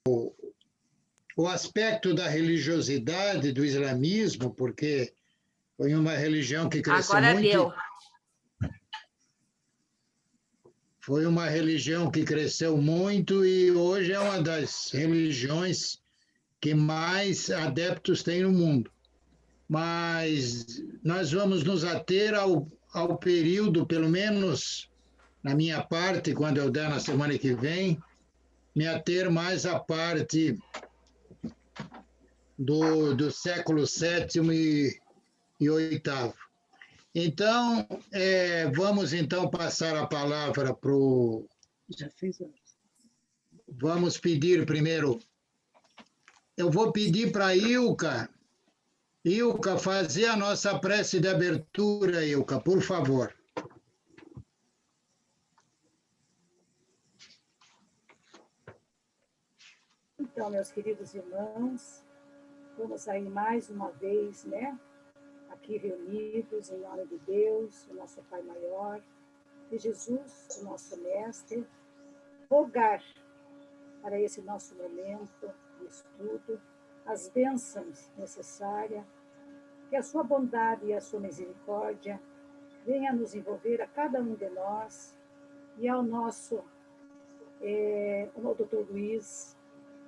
o aspecto da religiosidade, do islamismo, porque foi uma religião que cresceu Agora muito. deu. Foi uma religião que cresceu muito e hoje é uma das religiões que mais adeptos tem no mundo. Mas nós vamos nos ater ao período, pelo menos na minha parte, quando eu der na semana que vem, me ater mais à parte do século VII e VIII. Então, vamos então passar a palavra para o... Já fez horas. Vamos pedir primeiro... Eu vou pedir para a Ilka fazer a nossa prece de abertura, Ilka, por favor. Então, meus queridos irmãos, vamos aí mais uma vez, né? Aqui reunidos em nome de Deus, o nosso Pai Maior, de Jesus, o nosso Mestre, rogar para esse nosso momento de estudo, as bênçãos necessárias, que a sua bondade e a sua misericórdia venha nos envolver a cada um de nós e ao nosso, o Dr. Luiz,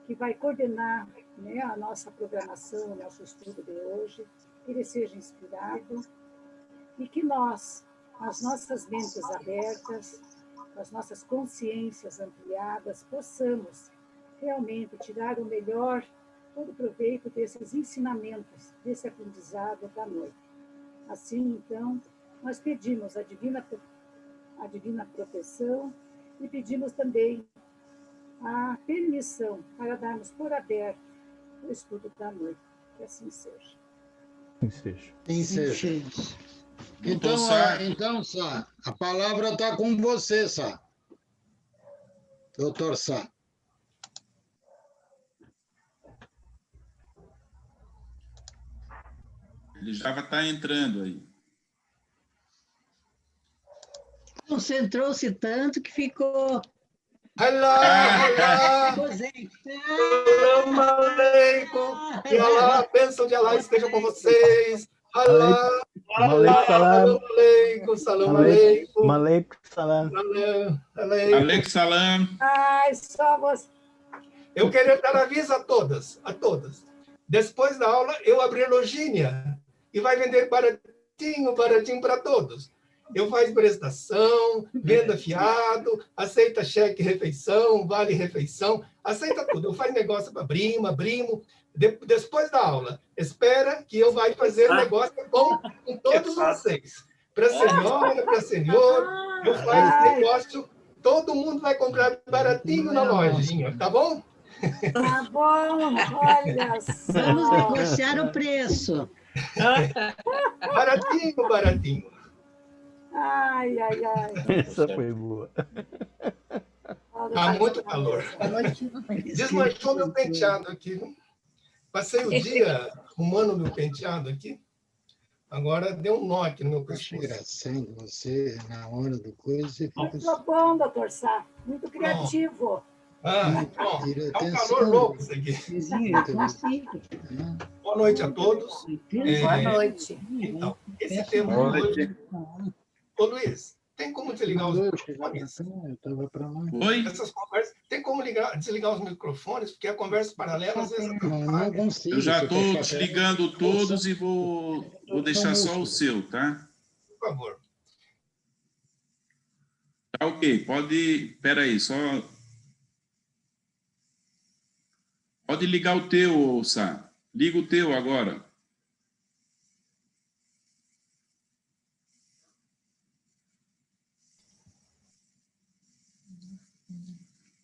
que vai coordenar, né, a nossa programação, o nosso estudo de hoje, que ele seja inspirado e que nós, as nossas mentes abertas, as nossas consciências ampliadas, possamos realmente tirar o melhor, todo o proveito desses ensinamentos, desse aprendizado da noite. Assim, então, nós pedimos a divina proteção e pedimos também a permissão para darmos por aberto o estudo da noite. Que assim seja. Assim seja. Sim, seja. Então, Sá, a palavra está com você, Sá. Doutor Sá. Ele já vai estar entrando aí. Concentrou-se tanto que ficou... Alá, Salam aleikum. Que Alá, a bênção de Alá esteja com vocês. Alá, Salam aleikum, salam aleikum. Maleikum salam. Alex Salam. Ai, só você. Eu queria dar aviso a todas. Depois da aula, eu abri a lojinha e vai vender baratinho para todos. Eu faço prestação, venda fiado, aceita cheque refeição, vale refeição, aceita tudo. Eu faço negócio para primo. Depois da aula, espera que eu vai fazer negócio com todos vocês. Para senhora, para senhor, eu faço negócio, todo mundo vai comprar baratinho na lojinha, tá bom? Tá bom, olha só. Vamos negociar o preço. Baratinho. Ai. Essa foi boa. Tá muito calor. Desmanchou meu penteado aqui. Passei o dia arrumando meu penteado aqui. Agora deu um nó aqui no meu pescoço. Engraçado, você, na hora do coisa... Muito bom, doutor Sá. Muito criativo. Bom, é um calor louco isso aqui. Boa noite a todos. Boa noite. Então, esse tema de hoje... Ô, Luiz, tem como desligar os microfones? Oi? Essas conversas, tem como desligar os microfones? Porque a conversa paralela, às vezes... Não consigo. Eu já estou desligando todos e vou deixar só o seu, tá? Por favor. Tá ok, pode... Espera aí, só... Pode ligar o teu, Sá. Liga o teu agora.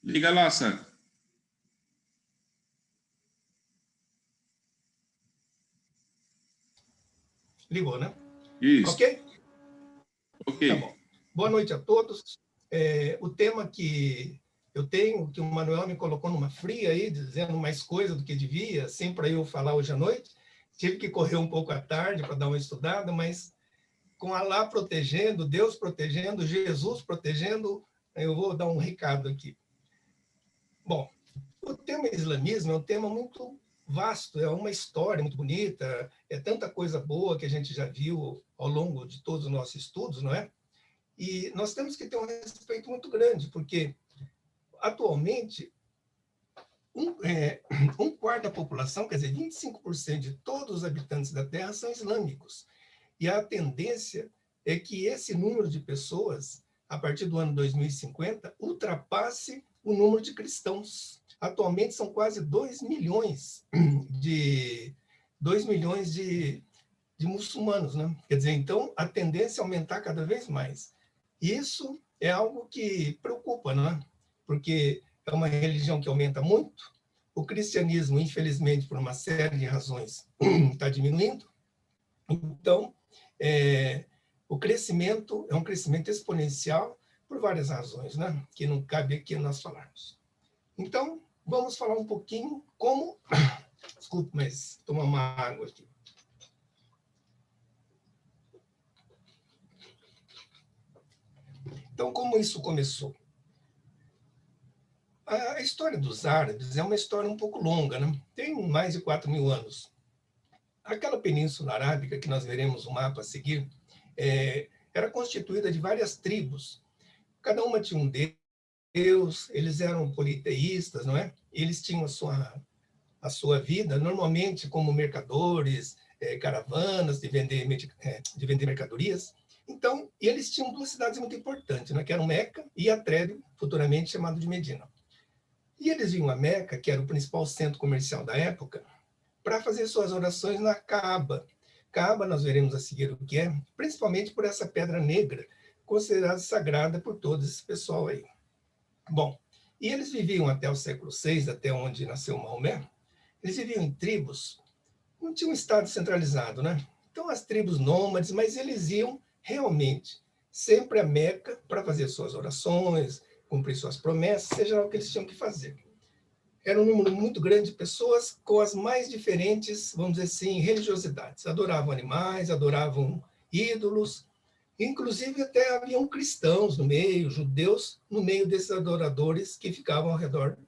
Liga lá, Sá. Ligou, né? Isso. Ok? Ok. Tá bom. Boa noite a todos. O tema que eu tenho, que o Manuel me colocou numa fria aí, dizendo mais coisa do que devia, assim, para eu falar hoje à noite. Tive que correr um pouco à tarde para dar uma estudada, mas com Alá protegendo, Deus protegendo, Jesus protegendo, eu vou dar um recado aqui. Bom, o tema tema islamismo é um tema muito vasto, é uma história muito bonita, é tanta coisa boa que a gente já viu ao longo de todos os nossos estudos, não é? E nós temos que ter um respeito muito grande, porque atualmente um quarto da população, quer dizer, 25% de todos os habitantes da Terra são islâmicos. E a tendência é que esse número de pessoas, a partir do ano 2050, ultrapasse o número de cristãos. Atualmente são quase 2 milhões de muçulmanos, né? Quer dizer, então, a tendência é aumentar cada vez mais. Isso é algo que preocupa, não é? Porque é uma religião que aumenta muito. O cristianismo, infelizmente, por uma série de razões, está diminuindo. Então, o crescimento é um crescimento exponencial por várias razões, né? Que não cabe aqui nós falarmos. Então, vamos falar um pouquinho como... Desculpe, mas tomar uma água aqui. Então, como isso começou? A história dos árabes é uma história um pouco longa, né? Tem mais de 4.000 anos. Aquela península arábica que nós veremos o mapa a seguir, era constituída de várias tribos. Cada uma tinha um deus, eles eram politeístas, não é? Eles tinham a sua vida, normalmente como mercadores, caravanas de vender mercadorias. Então, eles tinham duas cidades muito importantes, né? Que eram Meca e Atrédio, futuramente chamado de Medina. E eles vinham a Meca, que era o principal centro comercial da época, para fazer suas orações na Caaba. Caaba, nós veremos a seguir o que é, principalmente por essa pedra negra, considerada sagrada por todo esse pessoal aí. Bom, e eles viviam até o século VI, até onde nasceu Maomé. Eles viviam em tribos, não tinha um estado centralizado, né? Então, as tribos nômades, mas eles iam realmente sempre a Meca para fazer suas orações, cumprir suas promessas, seja lá o que eles tinham que fazer. Era um número muito grande de pessoas com as mais diferentes, vamos dizer assim, religiosidades. Adoravam animais, adoravam ídolos, inclusive até haviam cristãos no meio, judeus no meio desses adoradores que ficavam ao redor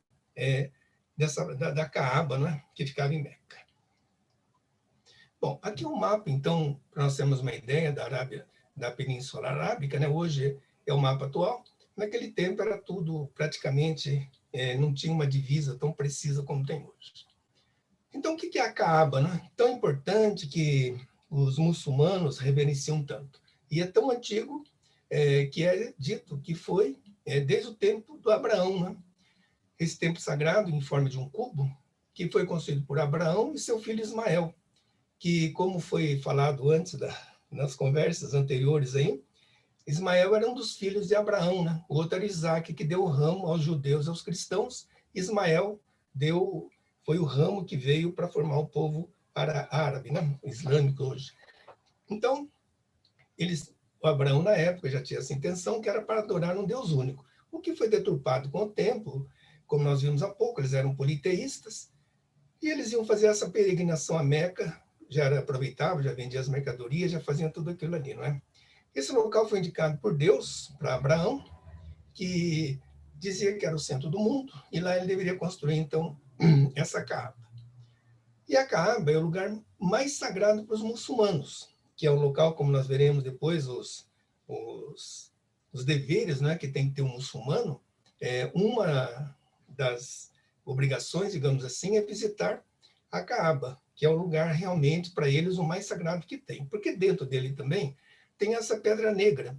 da Caaba, né, que ficava em Meca. Bom, aqui um mapa, então, para nós termos uma ideia da Arábia, da Península Arábica, né, hoje é o mapa atual. Naquele tempo era tudo praticamente, não tinha uma divisa tão precisa como tem hoje. Então, o que é a Caaba, né? Tão importante que os muçulmanos reverenciam tanto. E é tão antigo que é dito que foi desde o tempo do Abraão, né? Esse templo sagrado, em forma de um cubo, que foi construído por Abraão e seu filho Ismael, que, como foi falado antes nas conversas anteriores aí, Ismael era um dos filhos de Abraão, né? O outro era Isaac, que deu o ramo aos judeus e aos cristãos. Ismael foi o ramo que veio para formar o povo árabe, né? Islâmico hoje. Então, o Abraão, na época, já tinha essa intenção, que era para adorar um Deus único. O que foi deturpado com o tempo, como nós vimos há pouco, eles eram politeístas, e eles iam fazer essa peregrinação a Meca, já aproveitavam, já vendiam as mercadorias, já faziam tudo aquilo ali, não é? Esse local foi indicado por Deus para Abraão, que dizia que era o centro do mundo, e lá ele deveria construir, então, essa Caaba. E a Caaba é o lugar mais sagrado para os muçulmanos, que é o local, como nós veremos depois, os deveres, né, que tem que ter um muçulmano. Uma das obrigações, digamos assim, é visitar a Caaba, que é o lugar realmente, para eles, o mais sagrado que tem. Porque dentro dele também tem essa pedra negra,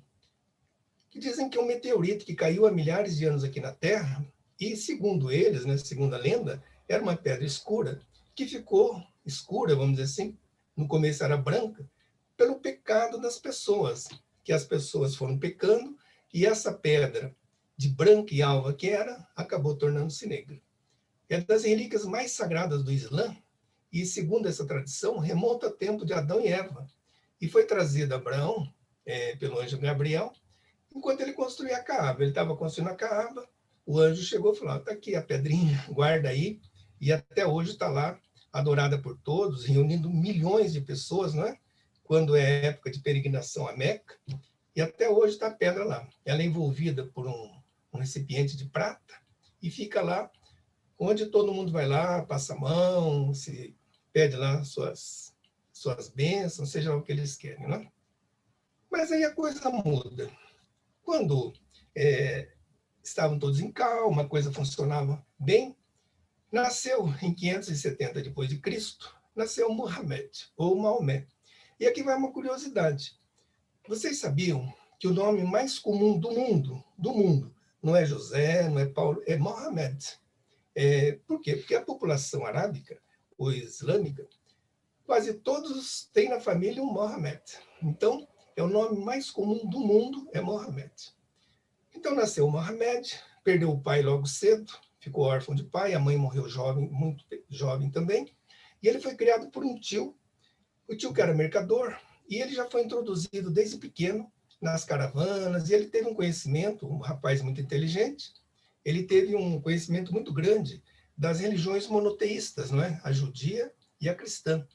que dizem que é um meteorito que caiu há milhares de anos aqui na Terra, e segundo eles, né, segundo a lenda, era uma pedra escura, que ficou escura, vamos dizer assim, no começo era branca, pelo pecado das pessoas, que as pessoas foram pecando, e essa pedra de branca e alva que era, acabou tornando-se negra. É das relíquias mais sagradas do Islã, e segundo essa tradição, remonta ao tempo de Adão e Eva, e foi trazida a Abraão pelo anjo Gabriel, enquanto ele construía a Caaba. Ele estava construindo a Caaba, o anjo chegou e falou: está aqui a pedrinha, guarda aí, e até hoje está lá, adorada por todos, reunindo milhões de pessoas, não é? Quando é época de peregrinação a Meca, e até hoje está a pedra lá. Ela é envolvida por um recipiente de prata, e fica lá onde todo mundo vai lá, passa a mão, se pede lá suas bênçãos, seja lá o que eles querem, né? Mas aí a coisa muda. Quando estavam todos em calma, a coisa funcionava bem, nasceu em 570 depois de Cristo, nasceu Muhammad, ou Maomé. E aqui vai uma curiosidade. Vocês sabiam que o nome mais comum do mundo, não é José, não é Paulo, é Mohammed. Por quê? Porque a população arábica ou islâmica, quase todos têm na família um Mohammed. Então, é o nome mais comum do mundo, é Mohammed. Então, nasceu Mohammed, perdeu o pai logo cedo, ficou órfão de pai, a mãe morreu jovem, muito jovem também, e ele foi criado por um tio, o tio que era mercador, e ele já foi introduzido desde pequeno nas caravanas, e ele teve um conhecimento, um rapaz muito inteligente, ele teve um conhecimento muito grande das religiões monoteístas, não é? A judia e a cristã.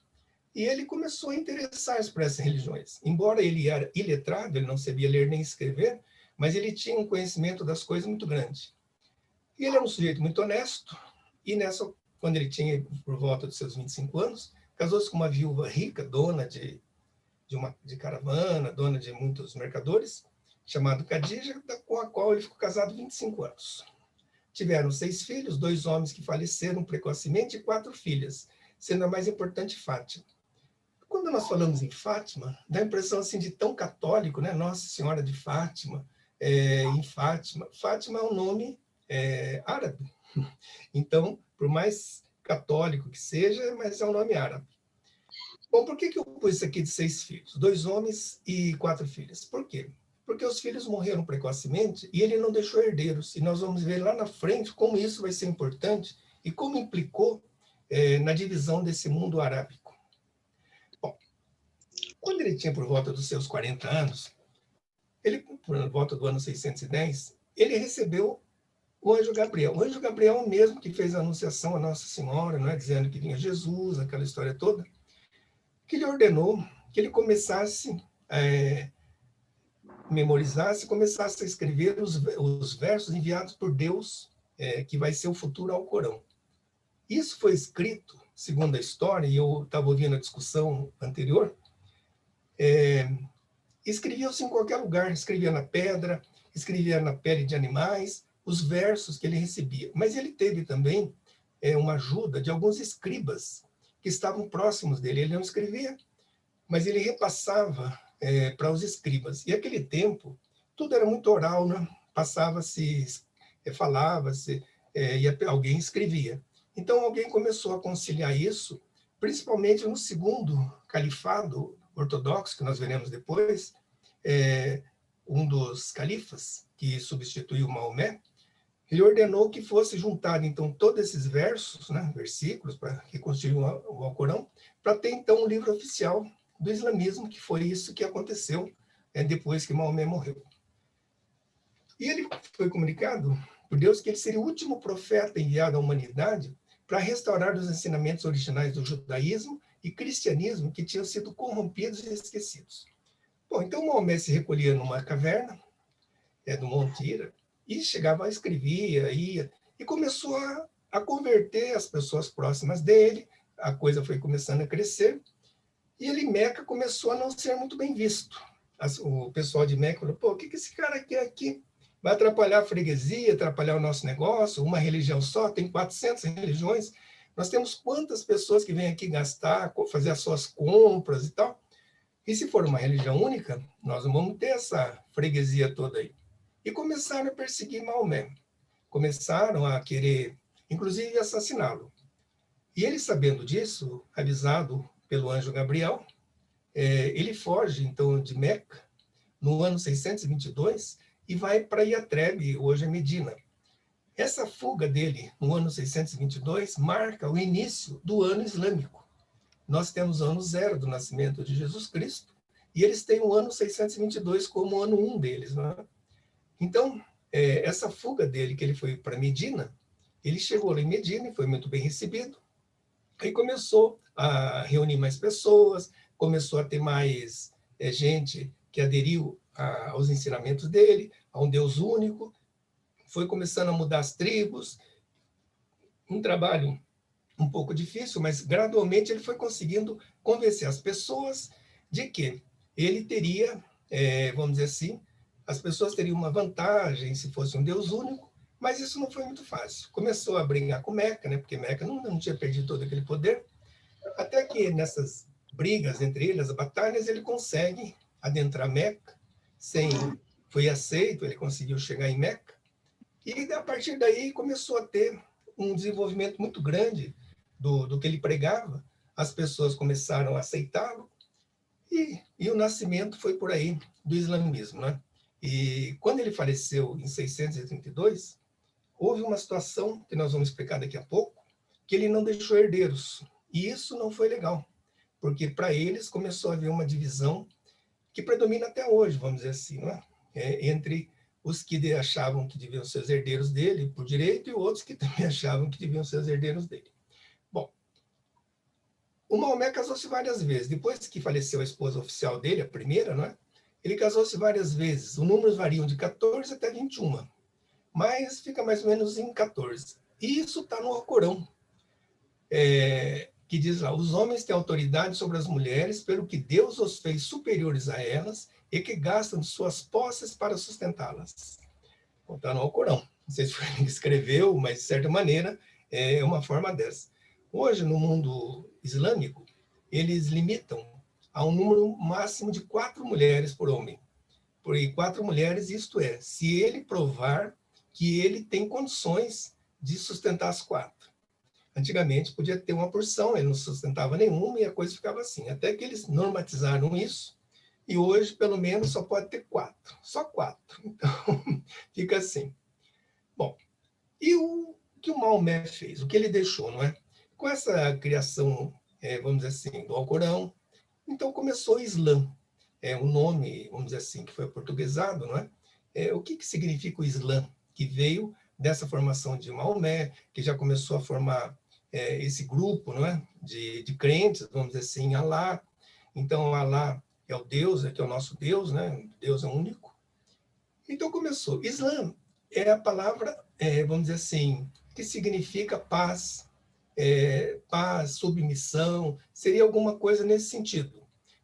E ele começou a interessar-se por essas religiões. Embora ele era iletrado, ele não sabia ler nem escrever, mas ele tinha um conhecimento das coisas muito grande. E ele era um sujeito muito honesto, e quando ele tinha por volta dos seus 25 anos, casou-se com uma viúva rica, dona de caravana, dona de muitos mercadores, chamada Khadija, com a qual ele ficou casado 25 anos. Tiveram 6 filhos, 2 homens que faleceram precocemente e 4 filhas, sendo a mais importante Fátima. Quando nós falamos em Fátima, dá a impressão assim, de tão católico, né? Nossa Senhora de Fátima, em Fátima. Fátima é um nome árabe. Então, por mais católico que seja, mas é um nome árabe. Bom, por que eu pus isso aqui de 6 filhos? 2 homens e 4 filhas. Por quê? Porque os filhos morreram precocemente e ele não deixou herdeiros. E nós vamos ver lá na frente como isso vai ser importante e como implicou na divisão desse mundo arábico. Bom, quando ele tinha por volta dos seus 40 anos, por volta do ano 610, ele recebeu o anjo Gabriel. O anjo Gabriel é o mesmo que fez a anunciação a Nossa Senhora, não é? Dizendo que vinha Jesus, aquela história toda, que lhe ordenou que ele começasse memorizasse, começasse a escrever os versos enviados por Deus, que vai ser o futuro Alcorão. Isso foi escrito, segundo a história, e eu estava ouvindo a discussão anterior, escrevia-se em qualquer lugar, escrevia na pedra, escrevia na pele de animais, os versos que ele recebia. Mas ele teve também uma ajuda de alguns escribas que estavam próximos dele. Ele não escrevia, mas ele repassava para os escribas. E aquele tempo, tudo era muito oral, né? Passava-se, falava-se, e alguém escrevia. Então, alguém começou a conciliar isso, principalmente no segundo califado ortodoxo, que nós veremos depois, um dos califas, que substituiu Maomé, ele ordenou que fosse juntado, então, todos esses versos, né, versículos, que constituem o Alcorão, para ter, então, um livro oficial do islamismo, que foi isso que aconteceu depois que Maomé morreu. E ele foi comunicado por Deus que ele seria o último profeta enviado à humanidade para restaurar os ensinamentos originais do judaísmo e cristianismo que tinham sido corrompidos e esquecidos. Bom, então Maomé se recolhia numa caverna do Monte Hira e chegava, escrevia, ia, e começou a converter as pessoas próximas dele, a coisa foi começando a crescer, e ele, Meca, começou a não ser muito bem visto. O pessoal de Meca falou, pô, o que esse cara quer aqui? Vai atrapalhar a freguesia, atrapalhar o nosso negócio, uma religião só, tem 400 religiões, nós temos quantas pessoas que vêm aqui gastar, fazer as suas compras e tal, e se for uma religião única, nós não vamos ter essa freguesia toda aí. E começaram a perseguir Maomé, começaram a querer, inclusive, assassiná-lo. E ele, sabendo disso, avisado pelo anjo Gabriel, ele foge, então, de Meca, no ano 622, e vai para Iatrebe, hoje é Medina. Essa fuga dele, no ano 622, marca o início do ano islâmico. Nós temos o ano 0 do nascimento de Jesus Cristo, e eles têm o ano 622 como o ano 1 deles. Não é? Então, essa fuga dele, que ele foi para Medina, ele chegou lá em Medina e foi muito bem recebido, aí começou a reunir mais pessoas, começou a ter mais gente que aderiu aos ensinamentos dele, a um Deus único, foi começando a mudar as tribos, um trabalho um pouco difícil, mas gradualmente ele foi conseguindo convencer as pessoas de que ele teria, vamos dizer assim, as pessoas teriam uma vantagem se fosse um Deus único, mas isso não foi muito fácil. Começou a brigar com Meca, né, porque Meca não tinha perdido todo aquele poder, até que nessas brigas entre eles, as batalhas, ele consegue adentrar Meca, foi aceito, ele conseguiu chegar em Meca, e a partir daí começou a ter um desenvolvimento muito grande do que ele pregava, as pessoas começaram a aceitá-lo, e o nascimento foi por aí do islamismo, né? E quando ele faleceu em 632, houve uma situação, que nós vamos explicar daqui a pouco, que ele não deixou herdeiros, e isso não foi legal, porque para eles começou a haver uma divisão que predomina até hoje, vamos dizer assim, não é? Entre os que achavam que deviam ser os herdeiros dele por direito e outros que também achavam que deviam ser os herdeiros dele. Bom, o Maomé casou-se várias vezes. Depois que faleceu a esposa oficial dele, a primeira, não é? Ele casou-se várias vezes. Os números variam de 14 até 21, mas fica mais ou menos em 14. E isso está no Alcorão, que diz lá: os homens têm autoridade sobre as mulheres, pelo que Deus os fez superiores a elas e que gastam de suas posses para sustentá-las. Está no Alcorão. Não sei se foi ele que escreveu, mas, de certa maneira, é uma forma dessa. Hoje, no mundo islâmico, eles limitam a um número máximo de 4 mulheres por homem. Por 4 mulheres, isto é, se ele provar que ele tem condições de sustentar as 4. Antigamente, podia ter uma porção, ele não sustentava nenhuma e a coisa ficava assim. Até que eles normatizaram isso, e hoje, pelo menos, só pode ter 4. Só 4. Então, fica assim. Bom, e o que o Maomé fez? O que ele deixou, não é? Com essa criação, vamos dizer assim, do Alcorão, então começou o Islã. O nome, vamos dizer assim, que foi aportuguesado, não é? O que significa o Islã? Que veio dessa formação de Maomé, que já começou a formar esse grupo, não é? De crentes, vamos dizer assim, em Alá. Então, Alá é o Deus, que é o nosso Deus, né? Deus é único. Então começou. Islã é a palavra, vamos dizer assim, que significa paz, paz, submissão, seria alguma coisa nesse sentido.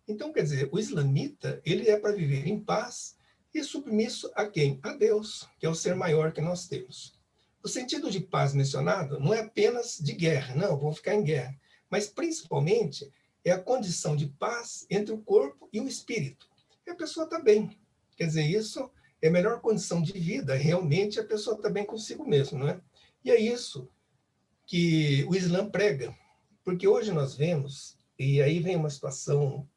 Então, quer dizer, o islamita, ele é para viver em paz e submisso a quem? A Deus, que é o ser maior que nós temos. O sentido de paz mencionado não é apenas de guerra, não, vou ficar em guerra, mas principalmente é a condição de paz entre o corpo e o espírito. E a pessoa está bem. Quer dizer, isso é a melhor condição de vida, realmente a pessoa está bem consigo mesmo, não é? E é isso que o Islã prega, porque hoje nós vemos, e aí vem uma situação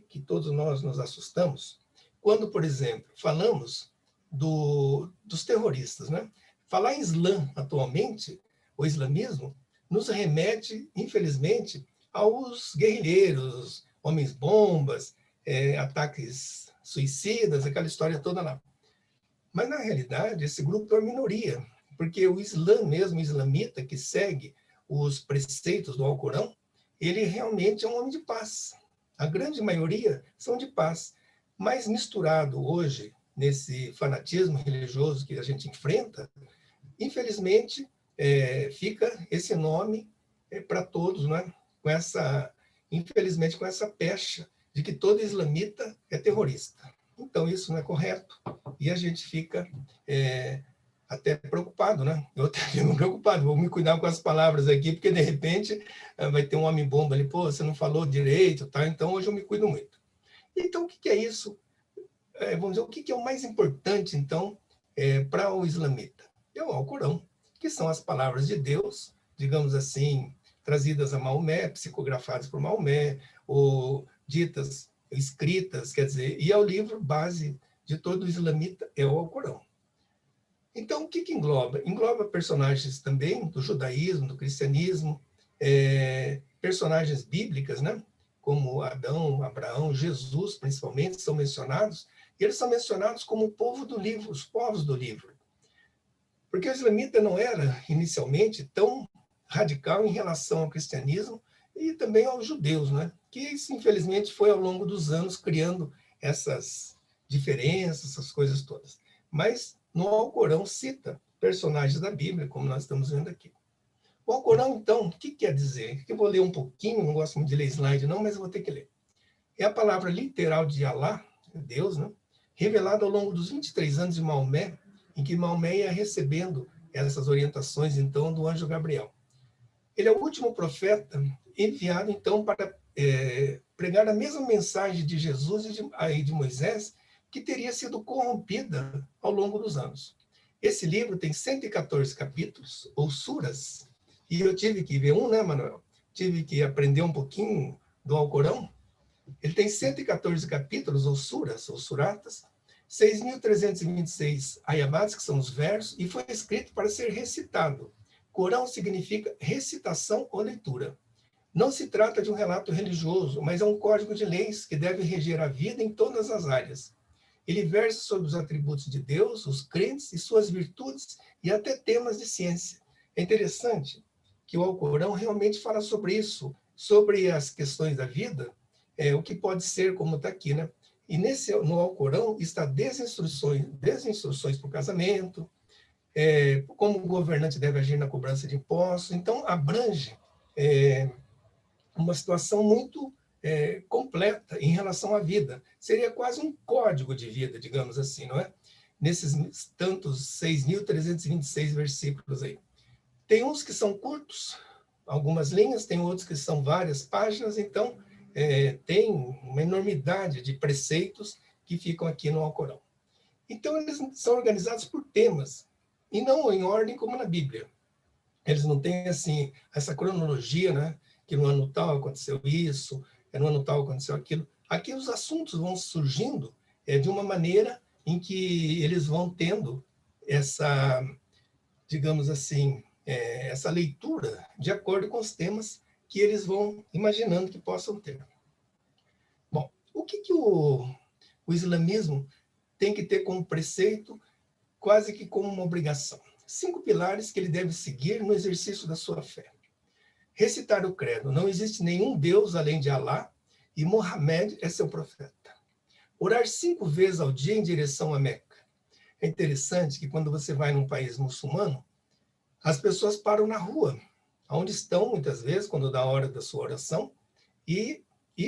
que todos nós nos assustamos, quando, por exemplo, falamos dos terroristas, né? Falar em Islã atualmente, o islamismo, nos remete, infelizmente, aos guerrilheiros, homens-bombas, ataques suicidas, aquela história toda lá. Mas, na realidade, esse grupo é uma minoria, porque o Islã mesmo, o islamita, que segue os preceitos do Alcorão, ele realmente é um homem de paz. A grande maioria são de paz. Mas misturado hoje, nesse fanatismo religioso que a gente enfrenta, infelizmente, fica esse nome para todos, né? Infelizmente, com essa pecha de que todo islamita é terrorista. Então, isso não é correto e a gente fica até preocupado, né? Eu até fico preocupado, vou me cuidar com as palavras aqui, porque, de repente, vai ter um homem-bomba ali, pô, você não falou direito, tá? Então, hoje eu me cuido muito. Então, o que é isso? Vamos dizer, o que é o mais importante, então, para o islamita? É o Alcorão, que são as palavras de Deus, digamos assim, trazidas a Maomé, psicografadas por Maomé, ou ditas, escritas, quer dizer, e é o livro base de todo islamita, é o Alcorão. Então, o que engloba? Engloba personagens também do judaísmo, do cristianismo, personagens bíblicas, né? Como Adão, Abraão, Jesus, principalmente, são mencionados, e eles são mencionados como o povo do livro, os povos do livro. Porque o islamita não era, inicialmente, tão radical em relação ao cristianismo e também aos judeus, né? Que isso, infelizmente, foi ao longo dos anos criando essas diferenças, essas coisas todas. Mas no Alcorão cita personagens da Bíblia, como nós estamos vendo aqui. O Alcorão, então, o que quer dizer? Eu vou ler um pouquinho, não gosto muito de ler slide não, mas eu vou ter que ler. É a palavra literal de Alá, Deus, né? Revelada ao longo dos 23 anos de Maomé, em que Maomé ia recebendo essas orientações, então, do anjo Gabriel. Ele é o último profeta enviado, então, para pregar a mesma mensagem de Jesus e de Moisés, que teria sido corrompida ao longo dos anos. Esse livro tem 114 capítulos, ou suras, e eu tive que ver né, Manuel? Tive que aprender um pouquinho do Alcorão. Ele tem 114 capítulos, ou suras, ou suratas, 6.326 ayabats, que são os versos, e foi escrito para ser recitado. Corão significa recitação ou leitura. Não se trata de um relato religioso, mas é um código de leis que deve reger a vida em todas as áreas. Ele versa sobre os atributos de Deus, os crentes e suas virtudes, e até temas de ciência. É interessante que o Alcorão realmente fala sobre isso, sobre as questões da vida, o que pode ser, como está aqui, né? E no Alcorão está desde instruções para o casamento, como o governante deve agir na cobrança de impostos. Então, abrange uma situação muito completa em relação à vida. Seria quase um código de vida, digamos assim, não é? Nesses tantos 6.326 versículos aí. Tem uns que são curtos, algumas linhas, tem outros que são várias páginas, então tem uma enormidade de preceitos que ficam aqui no Alcorão. Então, eles são organizados por temas, e não em ordem como na Bíblia. Eles não têm, assim, essa cronologia, né? Que no ano tal aconteceu isso, no ano tal aconteceu aquilo. Aqui os assuntos vão surgindo de uma maneira em que eles vão tendo essa, digamos assim, essa leitura de acordo com os temas que eles vão imaginando que possam ter. Bom, o que o islamismo tem que ter como preceito, quase que como uma obrigação? 5 pilares que ele deve seguir no exercício da sua fé. Recitar o credo: não existe nenhum Deus além de Alá, e Muhammad é seu profeta. Orar 5 vezes ao dia em direção a Meca. É interessante que quando você vai num país muçulmano, as pessoas param na rua, onde estão, muitas vezes, quando dá a hora da sua oração, e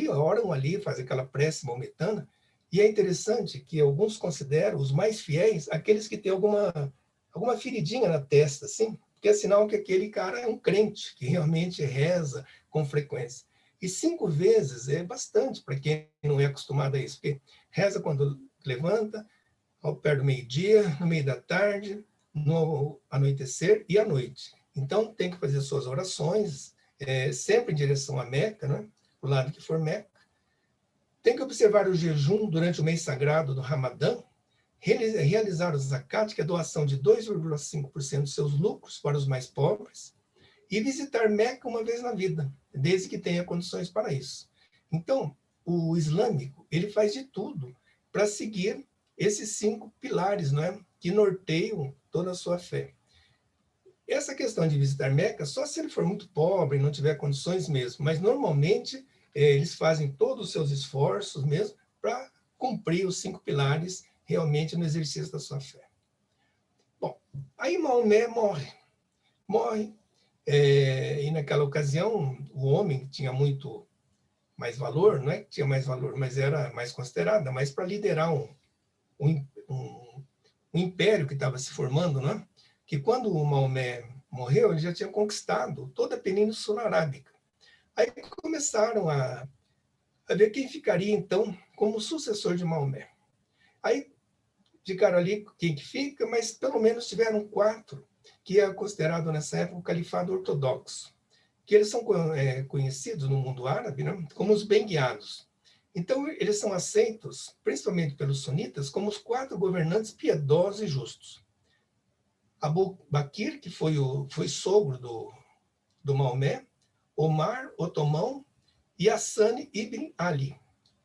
oram ali, fazem aquela prece maometana. E é interessante que alguns consideram os mais fiéis aqueles que têm alguma feridinha na testa, assim, porque é sinal que aquele cara é um crente, que realmente reza com frequência. E 5 vezes é bastante para quem não é acostumado a isso, porque reza quando levanta, ao pé do meio-dia, no meio da tarde, no anoitecer e à noite. Então, tem que fazer suas orações, sempre em direção a Meca, né? O lado que for Meca. Tem que observar o jejum durante o mês sagrado do Ramadã, realizar o zakat, que é a doação de 2,5% dos seus lucros para os mais pobres, e visitar Meca uma vez na vida, desde que tenha condições para isso. Então, o islâmico, ele faz de tudo para seguir esses 5 pilares, não é? Que norteiam toda a sua fé. Essa questão de visitar Meca, só se ele for muito pobre, não tiver condições mesmo, mas normalmente eles fazem todos os seus esforços mesmo para cumprir os 5 pilares realmente no exercício da sua fé. Bom, aí Maomé morre, e naquela ocasião o homem tinha muito mais valor, não é que tinha mais valor, mas era mais considerada, mas para liderar um império que estava se formando, né? Que quando o Maomé morreu, ele já tinha conquistado toda a Península Arábica. Aí começaram a ver quem ficaria, então, como sucessor de Maomé. Aí ficaram ali quem que fica, mas pelo menos tiveram 4, que é considerado nessa época o califado ortodoxo, que eles são conhecidos no mundo árabe, né, como os benguiados. Então, eles são aceitos, principalmente pelos sunitas, como os 4 governantes piedosos e justos. Abu Bakr, que foi sogro do Maomé, Omar, Otomão, e Hassan ibn Ali.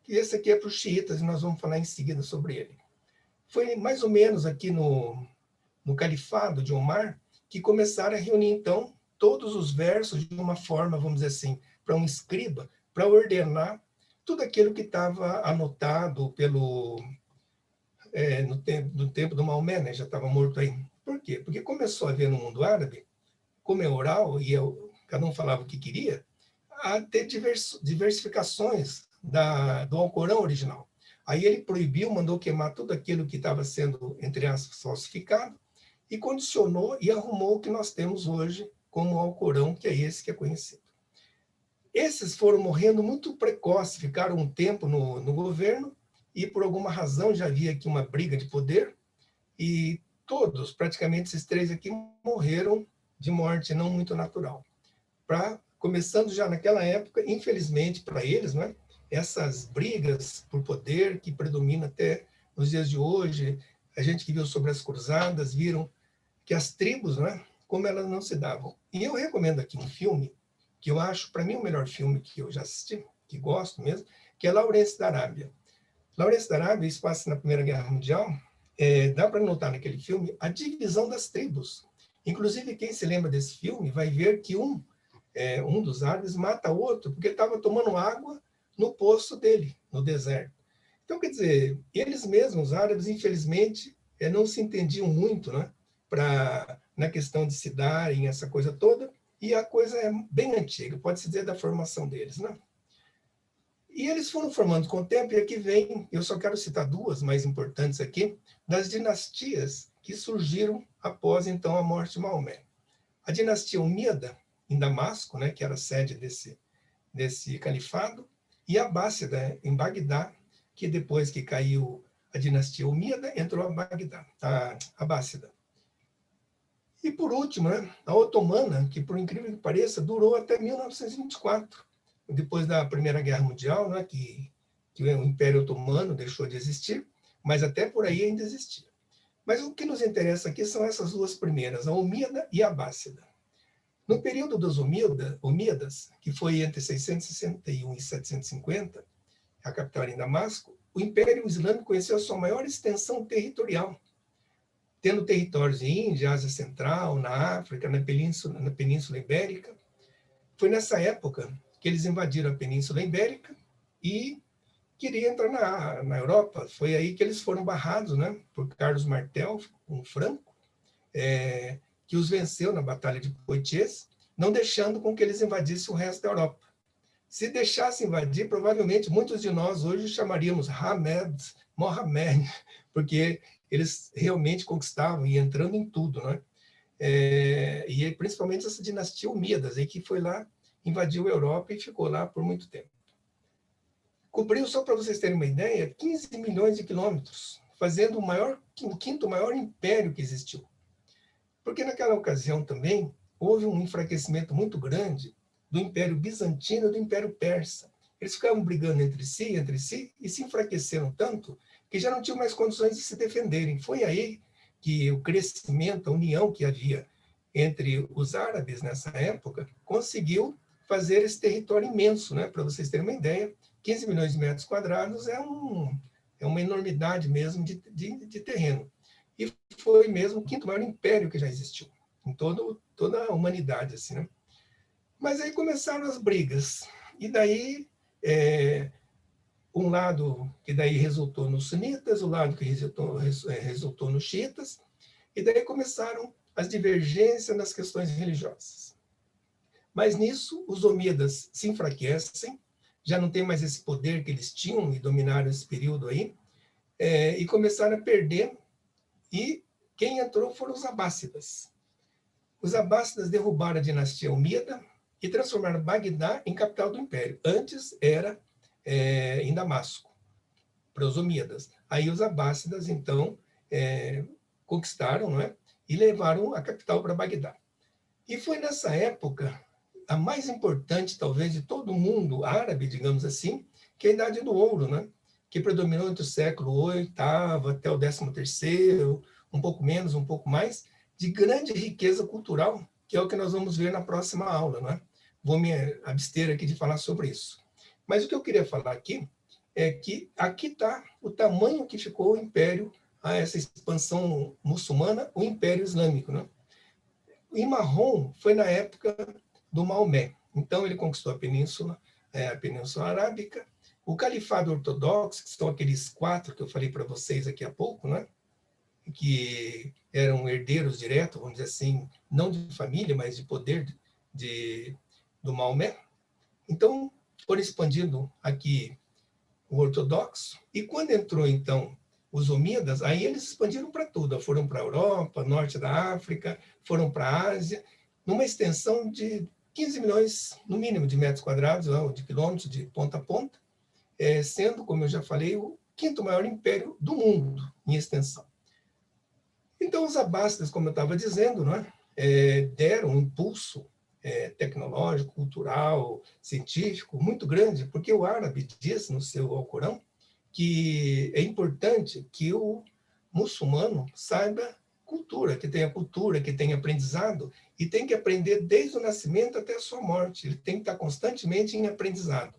E esse aqui é para os xiitas, e nós vamos falar em seguida sobre ele. Foi mais ou menos aqui no califado de Omar que começaram a reunir, então, todos os versos de uma forma, vamos dizer assim, para um escriba, para ordenar tudo aquilo que estava anotado no tempo do Maomé, né? Já estava morto aí. Por quê? Porque começou a haver no mundo árabe como é oral, e cada um falava o que queria, a ter diversificações do Alcorão original. Aí ele proibiu, mandou queimar tudo aquilo que estava sendo, entre aspas, falsificado, e condicionou e arrumou o que nós temos hoje como Alcorão, que é esse que é conhecido. Esses foram morrendo muito precoce, ficaram um tempo no governo, e por alguma razão já havia aqui uma briga de poder, e todos, praticamente esses 3 aqui, morreram de morte não muito natural. Começando já naquela época, infelizmente para eles, né, essas brigas por poder que predominam até nos dias de hoje, a gente que viu sobre as cruzadas, viram que as tribos, né, como elas não se davam. E eu recomendo aqui um filme, que eu acho, para mim, o melhor filme que eu já assisti, que gosto mesmo, que é Lawrence da Arábia. Lawrence da Arábia, isso passa na Primeira Guerra Mundial, dá para notar naquele filme a divisão das tribos. Inclusive, quem se lembra desse filme vai ver que um dos árabes mata o outro porque ele estava tomando água no poço dele, no deserto. Então, quer dizer, eles mesmos, os árabes, infelizmente, não se entendiam muito, né, na questão de se darem, essa coisa toda, e a coisa é bem antiga, pode-se dizer da formação deles, né? E eles foram formando com o tempo, e aqui vem, eu só quero citar 2 mais importantes aqui, das dinastias que surgiram após, então, a morte de Maomé. A dinastia Umíada, em Damasco, né, que era a sede desse califado, e a Abássida, em Bagdá, que depois que caiu a dinastia Umíada, entrou a Bagdá, a Abássida. E, por último, né, a Otomana, que, por incrível que pareça, durou até 1924, depois da Primeira Guerra Mundial, né, que o Império Otomano deixou de existir, mas até por aí ainda existia. Mas o que nos interessa aqui são essas 2 primeiras, a Umíada e a Abássida. No período dos Umíadas, que foi entre 661 e 750, a capital era em Damasco, o Império Islâmico conheceu a sua maior extensão territorial, tendo territórios em Índia, Ásia Central, na África, na Península Ibérica. Foi nessa época que eles invadiram a Península Ibérica e queriam entrar na Europa. Foi aí que eles foram barrados, né, por Carlos Martel, um franco, que os venceu na Batalha de Poitiers, não deixando com que eles invadissem o resto da Europa. Se deixassem invadir, provavelmente muitos de nós hoje chamaríamos Mohamed, porque eles realmente conquistavam e entrando em tudo, né? E principalmente essa dinastia Umíadas, aí que foi lá, invadiu a Europa e ficou lá por muito tempo. Cobriu, só para vocês terem uma ideia, 15 milhões de quilômetros, fazendo o 5º maior império que existiu. Porque naquela ocasião também houve um enfraquecimento muito grande do Império Bizantino e do Império Persa. Eles ficavam brigando entre si, e se enfraqueceram tanto que já não tinham mais condições de se defenderem. Foi aí que o crescimento, a união que havia entre os árabes nessa época, conseguiu fazer esse território imenso, né? Para vocês terem uma ideia, 15 milhões de metros quadrados é uma enormidade mesmo de terreno. E foi mesmo o 5º maior império que já existiu, em toda a humanidade, assim, né? Mas aí começaram as brigas, e daí um lado que daí resultou nos sunitas, o lado que resultou nos xiitas, e daí começaram as divergências nas questões religiosas. Mas nisso, os omíadas se enfraquecem, já não tem mais esse poder que eles tinham e dominaram esse período aí, e começaram a perder, e quem entrou foram os abássidas. Os abássidas derrubaram a dinastia Umíada e transformaram Bagdá em capital do império. Antes era em Damasco, para os omíadas. Aí os abássidas, então, conquistaram, não é? E levaram a capital para Bagdá. E foi nessa época, a mais importante, talvez, de todo o mundo árabe, digamos assim, que é a Idade do Ouro, né? Que predominou entre o século VIII até o 13º, um pouco menos, um pouco mais, de grande riqueza cultural, que é o que nós vamos ver na próxima aula, né? Vou me abster aqui de falar sobre isso. Mas o que eu queria falar aqui é que aqui está o tamanho que ficou o império, essa expansão muçulmana, o Império Islâmico, né? Em marrom foi na época do Maomé. Então, ele conquistou a Península Arábica. O Califado Ortodoxo, que são aqueles 4 que eu falei para vocês aqui há pouco, né? Que eram herdeiros diretos, vamos dizer assim, não de família, mas de poder do Maomé. Então, foram expandindo aqui o ortodoxo, e quando entrou, então, os omíadas, aí eles expandiram para tudo, foram para a Europa, norte da África, foram para a Ásia, numa extensão de 15 milhões, no mínimo, de metros quadrados, ou de quilômetros, de ponta a ponta, sendo, como eu já falei, o quinto maior império do mundo em extensão. Então, os abássidas, como eu estava dizendo, né, deram um impulso tecnológico, cultural, científico muito grande, porque o árabe diz no seu Alcorão que é importante que o muçulmano saiba cultura, que tenha aprendizado, e tem que aprender desde o nascimento até a sua morte. Ele tem que estar constantemente em aprendizado.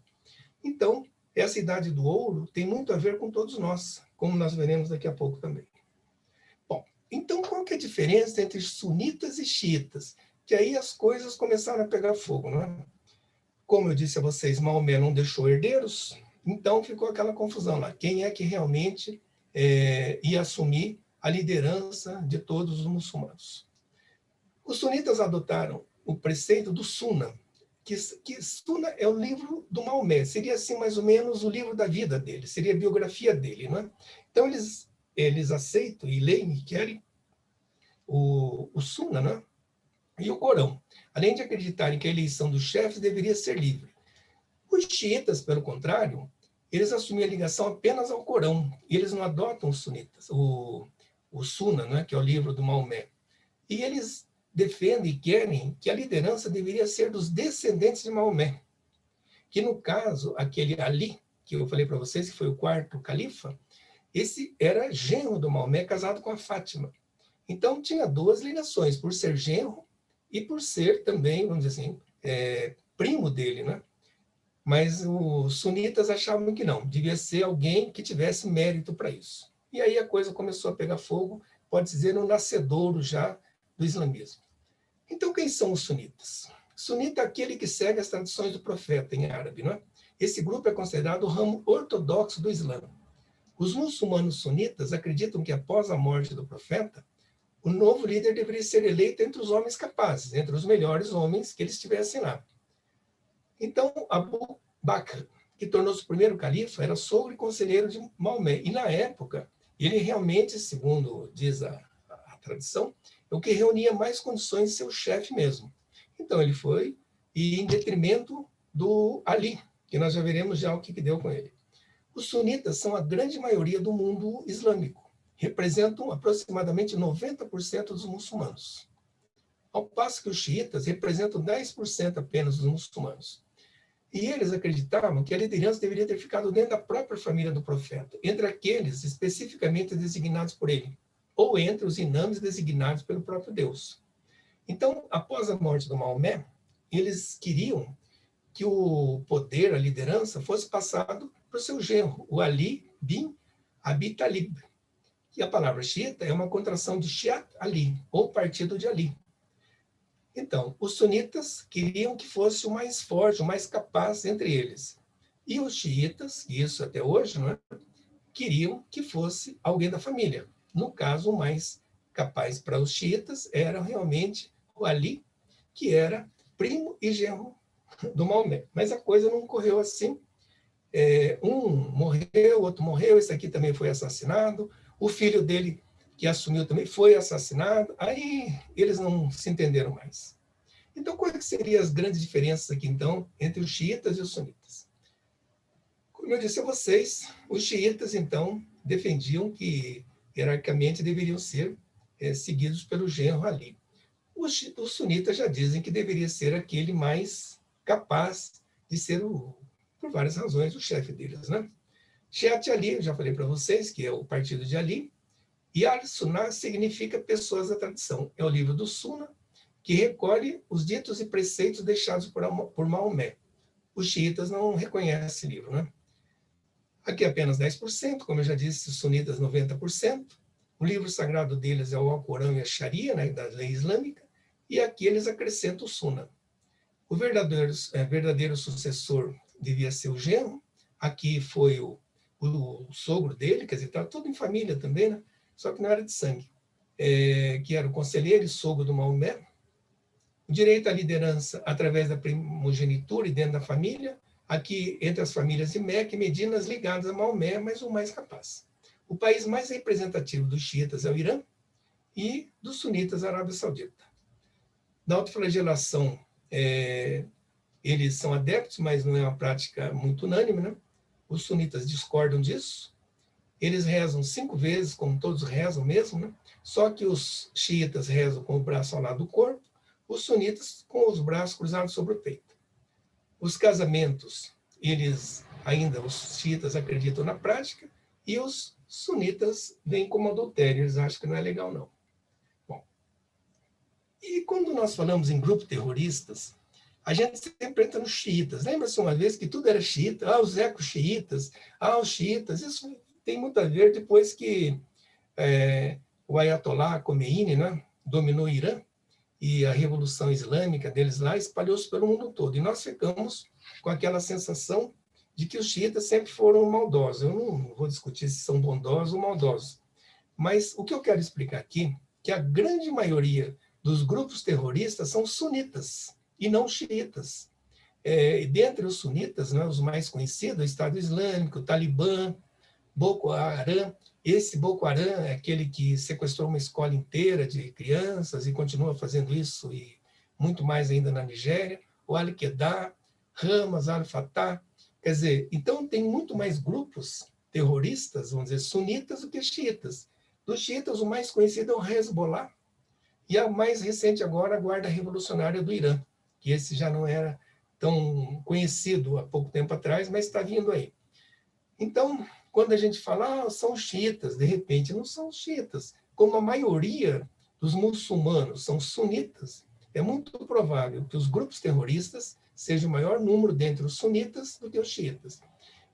Então, essa idade do ouro tem muito a ver com todos nós, como nós veremos daqui a pouco também. Bom, então qual que é a diferença entre sunitas e xiitas? Que aí as coisas começaram a pegar fogo, não é? Como eu disse a vocês, Maomé não deixou herdeiros, então ficou aquela confusão lá. Quem é que realmente ia assumir a liderança de todos os muçulmanos? Os sunitas adotaram o preceito do Suna, que Suna é o livro do Maomé, seria assim mais ou menos o livro da vida dele, seria a biografia dele, não é? Então eles aceitam e leem e querem o Suna, né? E o Corão, além de acreditarem que a eleição dos chefes deveria ser livre. Os xiitas, pelo contrário, eles assumem a ligação apenas ao Corão, e eles não adotam os sunitas, o Suna, né, que é o livro do Maomé. E eles defendem e querem que a liderança deveria ser dos descendentes de Maomé, que no caso, aquele Ali, que eu falei para vocês, que foi o quarto califa, esse era genro do Maomé, casado com a Fátima. Então, tinha duas ligações, por ser genro e por ser também, vamos dizer assim, primo dele, né? Mas os sunitas achavam que não, devia ser alguém que tivesse mérito para isso. E aí a coisa começou a pegar fogo, pode dizer, no nascedouro já do islamismo. Então, quem são os sunitas? Sunita é aquele que segue as tradições do profeta em árabe, não é? Esse grupo é considerado o ramo ortodoxo do Islã. Os muçulmanos sunitas acreditam que após a morte do profeta, o novo líder deveria ser eleito entre os homens capazes, entre os melhores homens que eles tivessem lá. Então, Abu Bakr, que tornou-se o primeiro califa, era sogro e conselheiro de Maomé. E, na época, ele realmente, segundo diz a tradição, é o que reunia mais condições de ser o chefe mesmo. Então, ele foi, e em detrimento do Ali, que nós já veremos já o que deu com ele. Os sunitas são a grande maioria do mundo islâmico. Representam aproximadamente 90% dos muçulmanos. Ao passo que os xiitas representam 10% apenas dos muçulmanos. E eles acreditavam que a liderança deveria ter ficado dentro da própria família do profeta, entre aqueles especificamente designados por ele, ou entre os imames designados pelo próprio Deus. Então, após a morte do Maomé, eles queriam que o poder, a liderança, fosse passado para o seu genro, o Ali bin Abi Talib. E a palavra xiita é uma contração de Shiat Ali, ou partido de Ali. Então, os sunitas queriam que fosse o mais forte, o mais capaz entre eles. E os xiitas, e isso até hoje, não é? Queriam que fosse alguém da família. No caso, o mais capaz para os xiitas era realmente o Ali, que era primo e genro do Maomé. Mas a coisa não correu assim. Um morreu, outro morreu, esse aqui também foi assassinado, o filho dele, que assumiu também, foi assassinado, aí eles não se entenderam mais. Então, quais seriam as grandes diferenças aqui, então, entre os xiitas e os sunitas? Como eu disse a vocês, os xiitas, então, defendiam que, hierarquicamente, deveriam ser seguidos pelo genro Ali. Os sunitas já dizem que deveria ser aquele mais capaz de ser, por várias razões, o chefe deles, né? Shiat Ali, eu já falei para vocês, que é o partido de Ali, e Al-Sunnah significa pessoas da tradição. É o livro do Sunna, que recolhe os ditos e preceitos deixados por Maomé. Os xiitas não reconhecem esse livro, né? Aqui apenas 10%, como eu já disse, os sunitas 90%. O livro sagrado deles é o Alcorão e a Sharia, né, da lei islâmica, e aqui eles acrescentam o Sunna. O verdadeiro sucessor devia ser o genro, aqui foi o sogro dele, quer dizer, estava tudo em família também, né? Só que não era de sangue. que era o conselheiro e sogro do Maomé, o direito à liderança através da primogenitura e dentro da família, aqui entre as famílias de Meca e Medinas ligadas a Maomé, mas o mais capaz. O país mais representativo dos xiitas é o Irã e dos sunitas a Arábia Saudita. Na autoflagelação, eles são adeptos, mas não é uma prática muito unânime, né? Os sunitas discordam disso. Eles rezam 5 vezes, como todos rezam mesmo, né? Só que os xiitas rezam com o braço ao lado do corpo, os sunitas com os braços cruzados sobre o peito. Os casamentos, os xiitas acreditam na prática, e os sunitas veem como adultério, eles acham que não é legal, não. Bom, e quando nós falamos em grupos terroristas, a gente sempre entra nos xiitas. Lembra-se uma vez que tudo era xiita? Os eco-xiitas, os xiitas. Isso tem muito a ver depois que o Ayatollah Khomeini, né, dominou o Irã, e a Revolução Islâmica deles lá espalhou-se pelo mundo todo. E nós ficamos com aquela sensação de que os xiitas sempre foram maldosos. Eu não vou discutir se são bondosos ou maldosos. Mas o que eu quero explicar aqui é que a grande maioria dos grupos terroristas são sunitas e não xiitas. Dentre os sunitas, né, os mais conhecidos, o Estado Islâmico, o Talibã, Boko Haram. Esse Boko Haram é aquele que sequestrou uma escola inteira de crianças e continua fazendo isso, e muito mais ainda na Nigéria. O Al-Qaeda, Hamas, Al-Fatah. Quer dizer, então tem muito mais grupos terroristas, vamos dizer, sunitas do que xiitas. Dos xiitas, o mais conhecido é o Hezbollah, e a mais recente agora, a Guarda Revolucionária do Irã, que esse já não era tão conhecido há pouco tempo atrás, mas está vindo aí. Então, quando a gente fala, são xiitas, de repente não são xiitas. Como a maioria dos muçulmanos são sunitas, é muito provável que os grupos terroristas sejam o maior número dentre os sunitas do que os xiitas.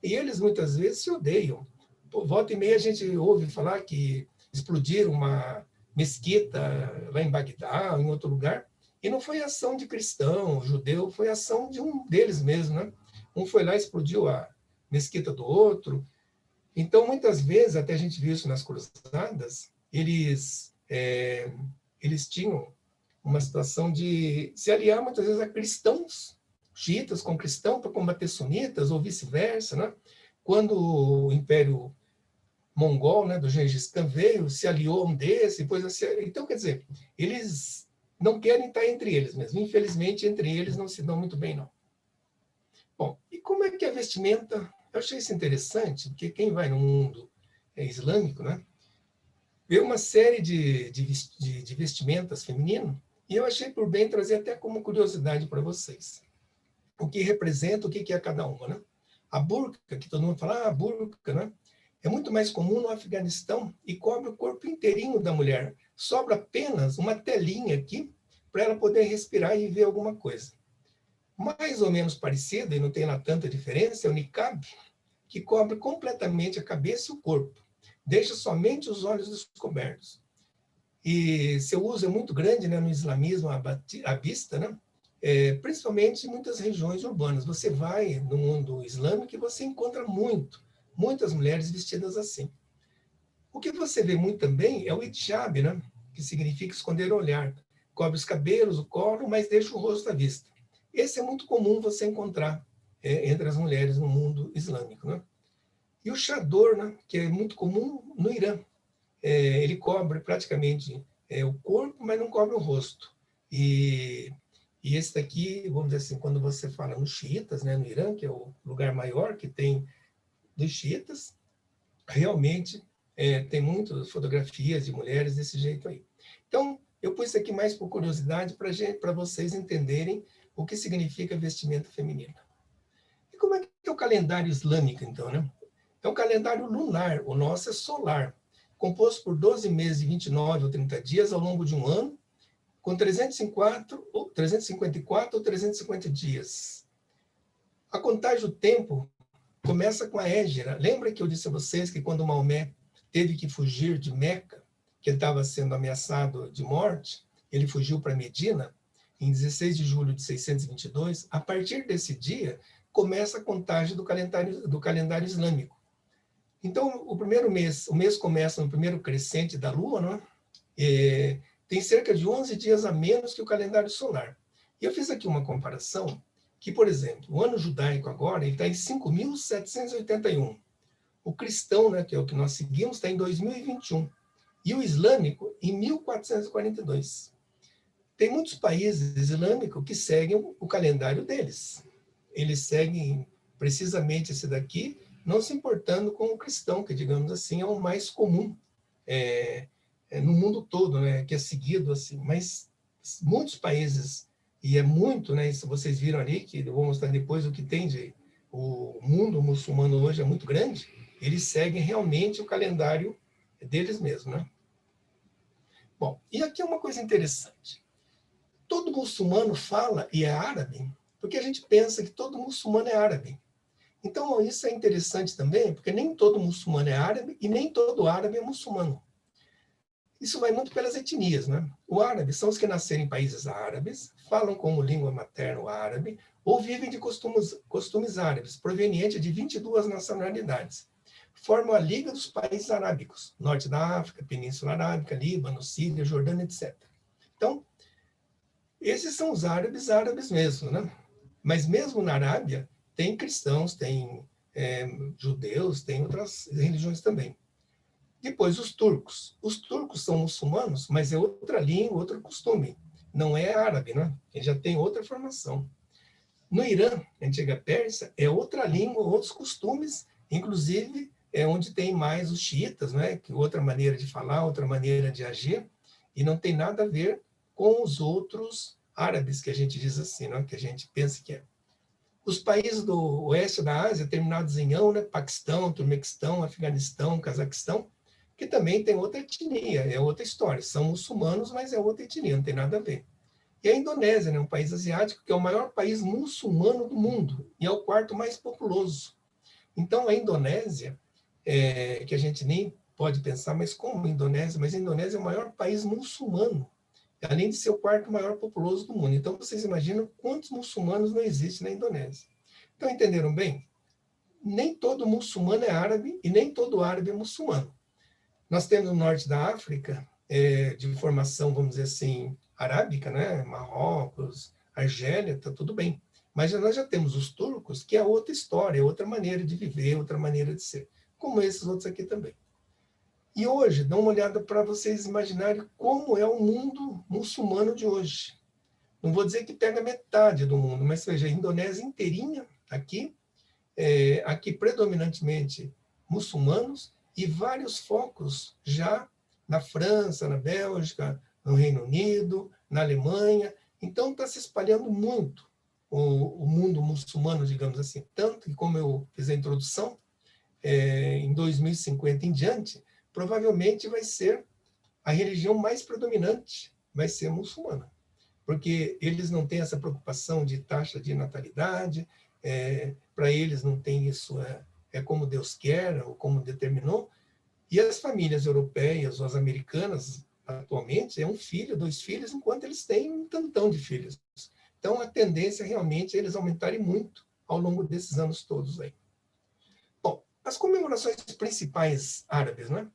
E eles muitas vezes se odeiam. Por volta e meia a gente ouve falar que explodiram uma mesquita lá em Bagdá, em outro lugar, e não foi ação de cristão, judeu, foi ação de um deles mesmo, né? Um foi lá e explodiu a mesquita do outro. Então, muitas vezes, até a gente viu isso nas cruzadas, eles tinham uma situação de se aliar muitas vezes a cristãos, xiitas com cristãos, para combater sunitas, ou vice-versa, né? Quando o Império Mongol, né, do Gengis Khan veio, se aliou a um desses, depois então, quer dizer, eles não querem estar entre eles mesmo. Infelizmente, entre eles não se dão muito bem, não. Bom, e como é que a vestimenta... Eu achei isso interessante, porque quem vai no mundo islâmico, né, vê uma série de vestimentas femininas, e eu achei por bem trazer até como curiosidade para vocês. O que representa, o que é cada uma, né? A burca, que todo mundo fala, a burca, né? É muito mais comum no Afeganistão e cobre o corpo inteirinho da mulher. Sobra apenas uma telinha aqui para ela poder respirar e ver alguma coisa. Mais ou menos parecido, e não tem lá tanta diferença, é o niqab, que cobre completamente a cabeça e o corpo. Deixa somente os olhos descobertos. E seu uso é muito grande, né, no islamismo abista, né? Principalmente em muitas regiões urbanas. Você vai no mundo islâmico e você encontra muitas mulheres vestidas assim. O que você vê muito também é o hijab, né? Que significa esconder o olhar. Cobre os cabelos, o colo, mas deixa o rosto à vista. Esse é muito comum você encontrar entre as mulheres no mundo islâmico, né? E o chador, né? Que é muito comum no Irã. Ele cobre praticamente o corpo, mas não cobre o rosto. E esse daqui, vamos dizer assim, quando você fala nos xiitas, né, no Irã, que é o lugar maior que tem dos xiitas, realmente tem muitas fotografias de mulheres desse jeito aí. Então, eu pus isso aqui mais por curiosidade para vocês entenderem o que significa vestimenta feminina. E como é que é o calendário islâmico, então, né? É um calendário lunar, o nosso é solar, composto por 12 meses de 29 ou 30 dias ao longo de um ano, com 354 ou 350 dias. A contagem do tempo começa com a Hégira. Lembra que eu disse a vocês que quando Maomé teve que fugir de Meca, que ele estava sendo ameaçado de morte, ele fugiu para Medina, em 16 de julho de 622, a partir desse dia, começa a contagem do calendário islâmico. Então, o mês começa no primeiro crescente da lua, né? tem cerca de 11 dias a menos que o calendário solar. E eu fiz aqui uma comparação que, por exemplo, o ano judaico agora está em 5.781. O cristão, né, que é o que nós seguimos, está em 2021. E o islâmico em 1442. Tem muitos países islâmicos que seguem o calendário deles. Eles seguem precisamente esse daqui, não se importando com o cristão, que, digamos assim, é o mais comum no mundo todo, né, que é seguido assim. Mas muitos países, e é muito, né, isso vocês viram ali, que eu vou mostrar depois o que tem de... O mundo muçulmano hoje é muito grande, eles seguem realmente o calendário deles mesmos, né? Bom, e aqui é uma coisa interessante. Todo muçulmano fala e é árabe, porque a gente pensa que todo muçulmano é árabe. Então, isso é interessante também, porque nem todo muçulmano é árabe e nem todo árabe é muçulmano. Isso vai muito pelas etnias, né? O árabe são os que nasceram em países árabes, falam como língua materna o árabe, ou vivem de costumes árabes, provenientes de 22 nacionalidades. Formam a Liga dos Países Arábicos, Norte da África, Península Arábica, Líbano, Síria, Jordânia, etc. Então, esses são os árabes mesmo, né? Mas mesmo na Arábia, tem cristãos, tem judeus, tem outras religiões também. Depois, os turcos. Os turcos são muçulmanos, mas é outra língua, outro costume. Não é árabe, né? Ele já tem outra formação. No Irã, antiga Pérsia, é outra língua, outros costumes, inclusive é onde tem mais os xiitas, né? Que outra maneira de falar, outra maneira de agir, e não tem nada a ver com os outros árabes, que a gente diz assim, né? Que a gente pensa que é. Os países do oeste da Ásia, terminados em ão, né? Paquistão, Turmequistão, Afeganistão, Cazaquistão, que também tem outra etnia, é outra história. São muçulmanos, mas é outra etnia, não tem nada a ver. E a Indonésia, né, um país asiático, que é o maior país muçulmano do mundo, e é o quarto mais populoso. Então, a Indonésia, que a gente nem pode pensar, mas como a Indonésia? Mas a Indonésia é o maior país muçulmano, além de ser o quarto maior populoso do mundo. Então, vocês imaginam quantos muçulmanos não existem na Indonésia. Então, entenderam bem? Nem todo muçulmano é árabe e nem todo árabe é muçulmano. Nós temos no norte da África, de formação, vamos dizer assim, arábica, né? Marrocos, Argélia, está tudo bem. Mas nós já temos os turcos, que é outra história, é outra maneira de viver, outra maneira de ser, como esses outros aqui também. E hoje, dá uma olhada para vocês imaginarem como é o mundo muçulmano de hoje. Não vou dizer que pega metade do mundo, mas veja, a Indonésia inteirinha aqui, aqui predominantemente muçulmanos, e vários focos já na França, na Bélgica, no Reino Unido, na Alemanha. Então, está se espalhando muito o mundo muçulmano, digamos assim. Tanto que, como eu fiz a introdução, em 2050 em diante, provavelmente vai ser a religião mais predominante, vai ser muçulmana. Porque eles não têm essa preocupação de taxa de natalidade, para eles não tem isso, como Deus quer, ou como determinou. E as famílias europeias ou as americanas, atualmente, é um filho, 2 filhos, enquanto eles têm um tantão de filhos. Então, a tendência realmente é eles aumentarem muito ao longo desses anos todos aí. Bom, as comemorações principais árabes, né?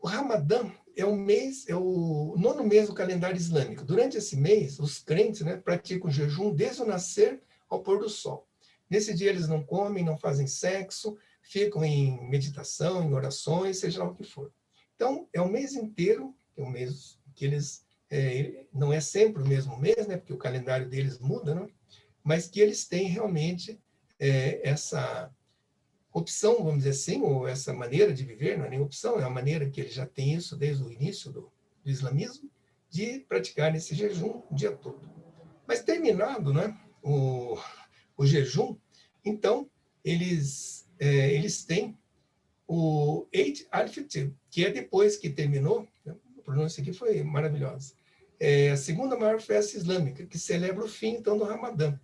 O Ramadã é o 9º mês do calendário islâmico. Durante esse mês, os crentes, né, praticam jejum desde o nascer ao pôr do sol. Nesse dia eles não comem, não fazem sexo, ficam em meditação, em orações, seja lá o que for. Então, é o mês inteiro, é um mês que eles... não é sempre o mesmo mês, né, porque o calendário deles muda, né, mas que eles têm realmente essa opção, vamos dizer assim, ou essa maneira de viver, não é nem opção, é a maneira que eles já têm isso desde o início do islamismo, de praticar esse jejum o dia todo. Mas terminado, né, o jejum, então, eles têm o Eid al-Fitr, que é depois que terminou, a pronúncia aqui foi maravilhosa, a segunda maior festa islâmica, que celebra o fim, então, do Ramadã.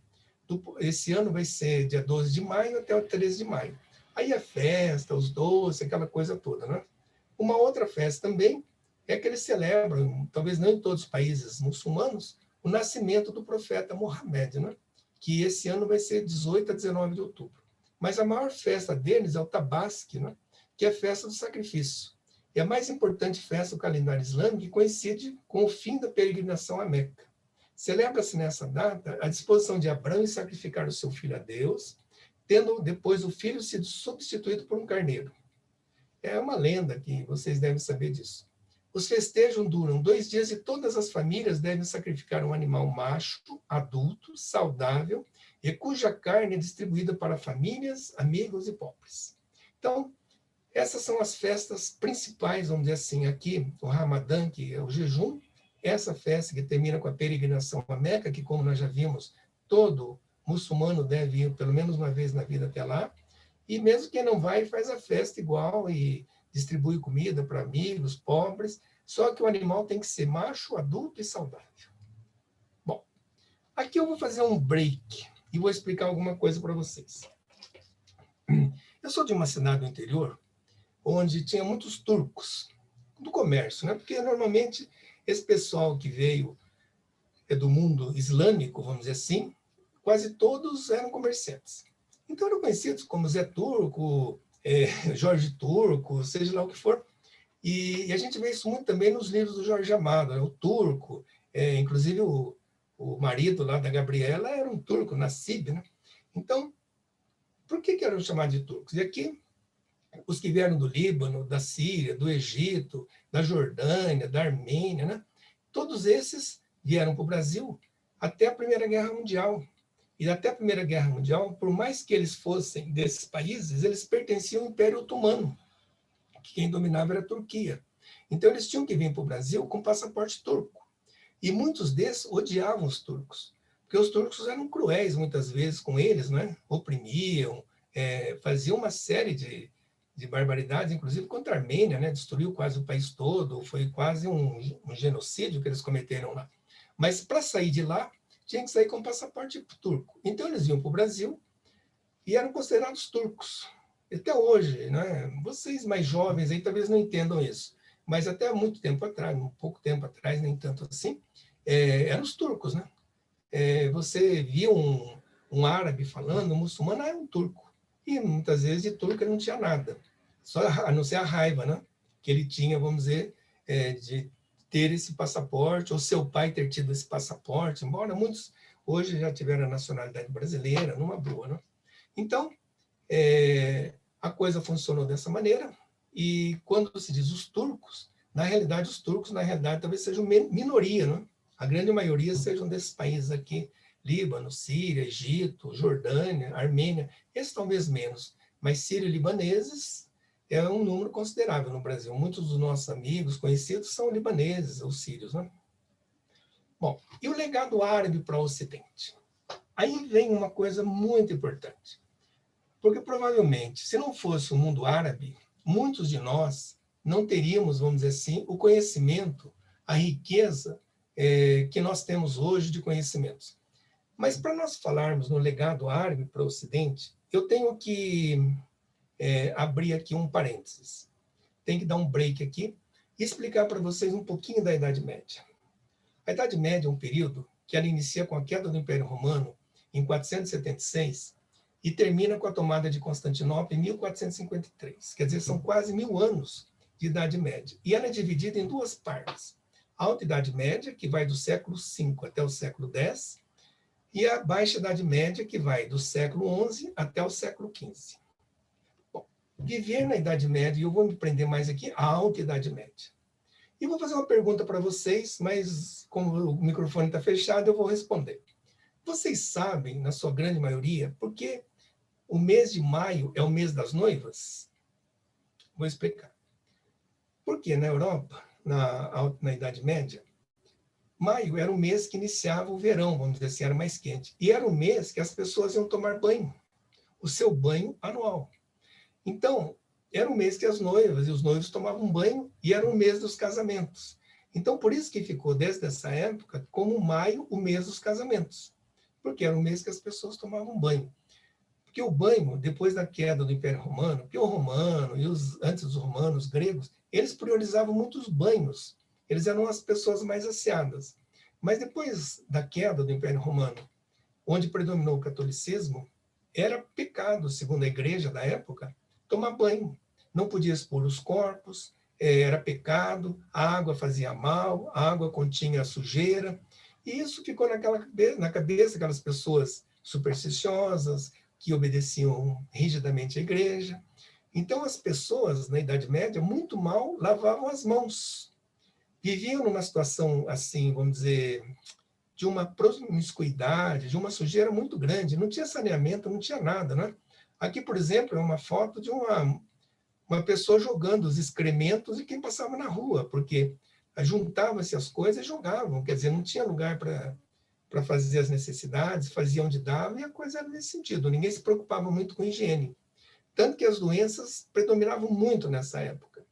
Esse ano vai ser dia 12 de maio até o 13 de maio. Aí a festa, os doces, aquela coisa toda, né? Uma outra festa também é que eles celebram, talvez não em todos os países muçulmanos, o nascimento do profeta Mohammed, né? Que esse ano vai ser 18 a 19 de outubro. Mas a maior festa deles é o Tabaski, né? Que é a festa do sacrifício. é a mais importante festa do calendário islâmico que coincide com o fim da peregrinação a Meca. Celebra-se nessa data a disposição de Abraão em sacrificar o seu filho a Deus, tendo depois o filho sido substituído por um carneiro. É uma lenda que vocês devem saber disso. Os festejos duram 2 dias e todas as famílias devem sacrificar um animal macho, adulto, saudável, e cuja carne é distribuída para famílias, amigos e pobres. Então, essas são as festas principais, vamos dizer assim, aqui, o Ramadã, que é o jejum, essa festa que termina com a peregrinação a Meca, que, como nós já vimos, todo muçulmano deve ir pelo menos uma vez na vida até lá, e mesmo quem não vai, faz a festa igual e distribui comida para amigos, pobres, só que o animal tem que ser macho, adulto e saudável. Bom, aqui eu vou fazer um break e vou explicar alguma coisa para vocês. Eu sou de uma cidade do interior, onde tinha muitos turcos, do comércio, né? Porque normalmente esse pessoal que veio do mundo islâmico, vamos dizer assim, quase todos eram comerciantes. Então eram conhecidos como Zé Turco, Jorge Turco, seja lá o que for. E a gente vê isso muito também nos livros do Jorge Amado, né? O Turco, inclusive o marido lá da Gabriela era um turco, Nassib, né? Então, por que eram chamados de turcos? E aqui, os que vieram do Líbano, da Síria, do Egito, da Jordânia, da Armênia, né? Todos esses vieram para o Brasil até a Primeira Guerra Mundial. E até a Primeira Guerra Mundial, por mais que eles fossem desses países, eles pertenciam ao Império Otomano, que quem dominava era a Turquia. Então, eles tinham que vir para o Brasil com passaporte turco. E muitos desses odiavam os turcos, porque os turcos eram cruéis, muitas vezes, com eles, né? Oprimiam, faziam uma série de barbaridades, inclusive contra a Armênia, né? Destruiu quase o país todo, foi quase um genocídio que eles cometeram lá. Mas, para sair de lá, tinha que sair com passaporte turco. Então, eles iam para o Brasil e eram considerados turcos. Até hoje, né? Vocês mais jovens aí talvez não entendam isso, mas até muito tempo atrás, um pouco tempo atrás, nem tanto assim, eram os turcos, né? Você via um árabe falando, um muçulmano era um turco. E muitas vezes de turco ele não tinha nada, só a não ser a raiva, né? Que ele tinha, vamos dizer, de ter esse passaporte, ou seu pai ter tido esse passaporte, embora muitos hoje já tiveram a nacionalidade brasileira, numa boa, né? Então, a coisa funcionou dessa maneira, e quando se diz os turcos, na realidade, talvez sejam minoria, né? A grande maioria sejam desses países aqui, Líbano, Síria, Egito, Jordânia, Armênia, esses talvez menos, mas sírio-libaneses é um número considerável no Brasil. Muitos dos nossos amigos conhecidos são libaneses ou sírios, né? Bom, e o legado árabe para o Ocidente? Aí vem uma coisa muito importante, porque provavelmente, se não fosse o mundo árabe, muitos de nós não teríamos, vamos dizer assim, o conhecimento, a riqueza que nós temos hoje de conhecimentos. Mas para nós falarmos no legado árabe para o Ocidente, eu tenho que abrir aqui um parênteses. Tem que dar um break aqui e explicar para vocês um pouquinho da Idade Média. A Idade Média é um período que ela inicia com a queda do Império Romano em 476 e termina com a tomada de Constantinopla em 1453. Quer dizer, são quase 1000 anos de Idade Média. E ela é dividida em 2 partes. A Alta Idade Média, que vai do século V até o século X, e a Baixa Idade Média, que vai do século XI até o século XV. Bom, viver na Idade Média, e eu vou me prender mais aqui, a Alta Idade Média. E vou fazer uma pergunta para vocês, mas como o microfone está fechado, eu vou responder. Vocês sabem, na sua grande maioria, por que o mês de maio é o mês das noivas? Vou explicar. Porque na Europa, na Idade Média, maio era o mês que iniciava o verão, vamos dizer assim, era mais quente. E era o mês que as pessoas iam tomar banho, o seu banho anual. Então, era o mês que as noivas e os noivos tomavam banho e era o mês dos casamentos. Então, por isso que ficou, desde essa época, como maio, o mês dos casamentos. Porque era o mês que as pessoas tomavam banho. Porque o banho, depois da queda do Império Romano, porque o romano e antes dos romanos, gregos, eles priorizavam muito os banhos. Eles eram as pessoas mais asseadas. Mas depois da queda do Império Romano, onde predominou o catolicismo, era pecado, segundo a igreja da época, tomar banho. Não podia expor os corpos, era pecado, a água fazia mal, a água continha sujeira, e isso ficou na cabeça daquelas pessoas supersticiosas, que obedeciam rigidamente à igreja. Então, as pessoas, na Idade Média, muito mal lavavam as mãos. Viviam numa situação, assim, vamos dizer, de uma promiscuidade, de uma sujeira muito grande. Não tinha saneamento, não tinha nada, né? Aqui, por exemplo, é uma foto de uma pessoa jogando os excrementos de quem passava na rua, porque juntavam-se as coisas e jogavam. Quer dizer, não tinha lugar para fazer as necessidades, fazia onde dava, e a coisa era nesse sentido. Ninguém se preocupava muito com higiene. Tanto que as doenças predominavam muito nessa época.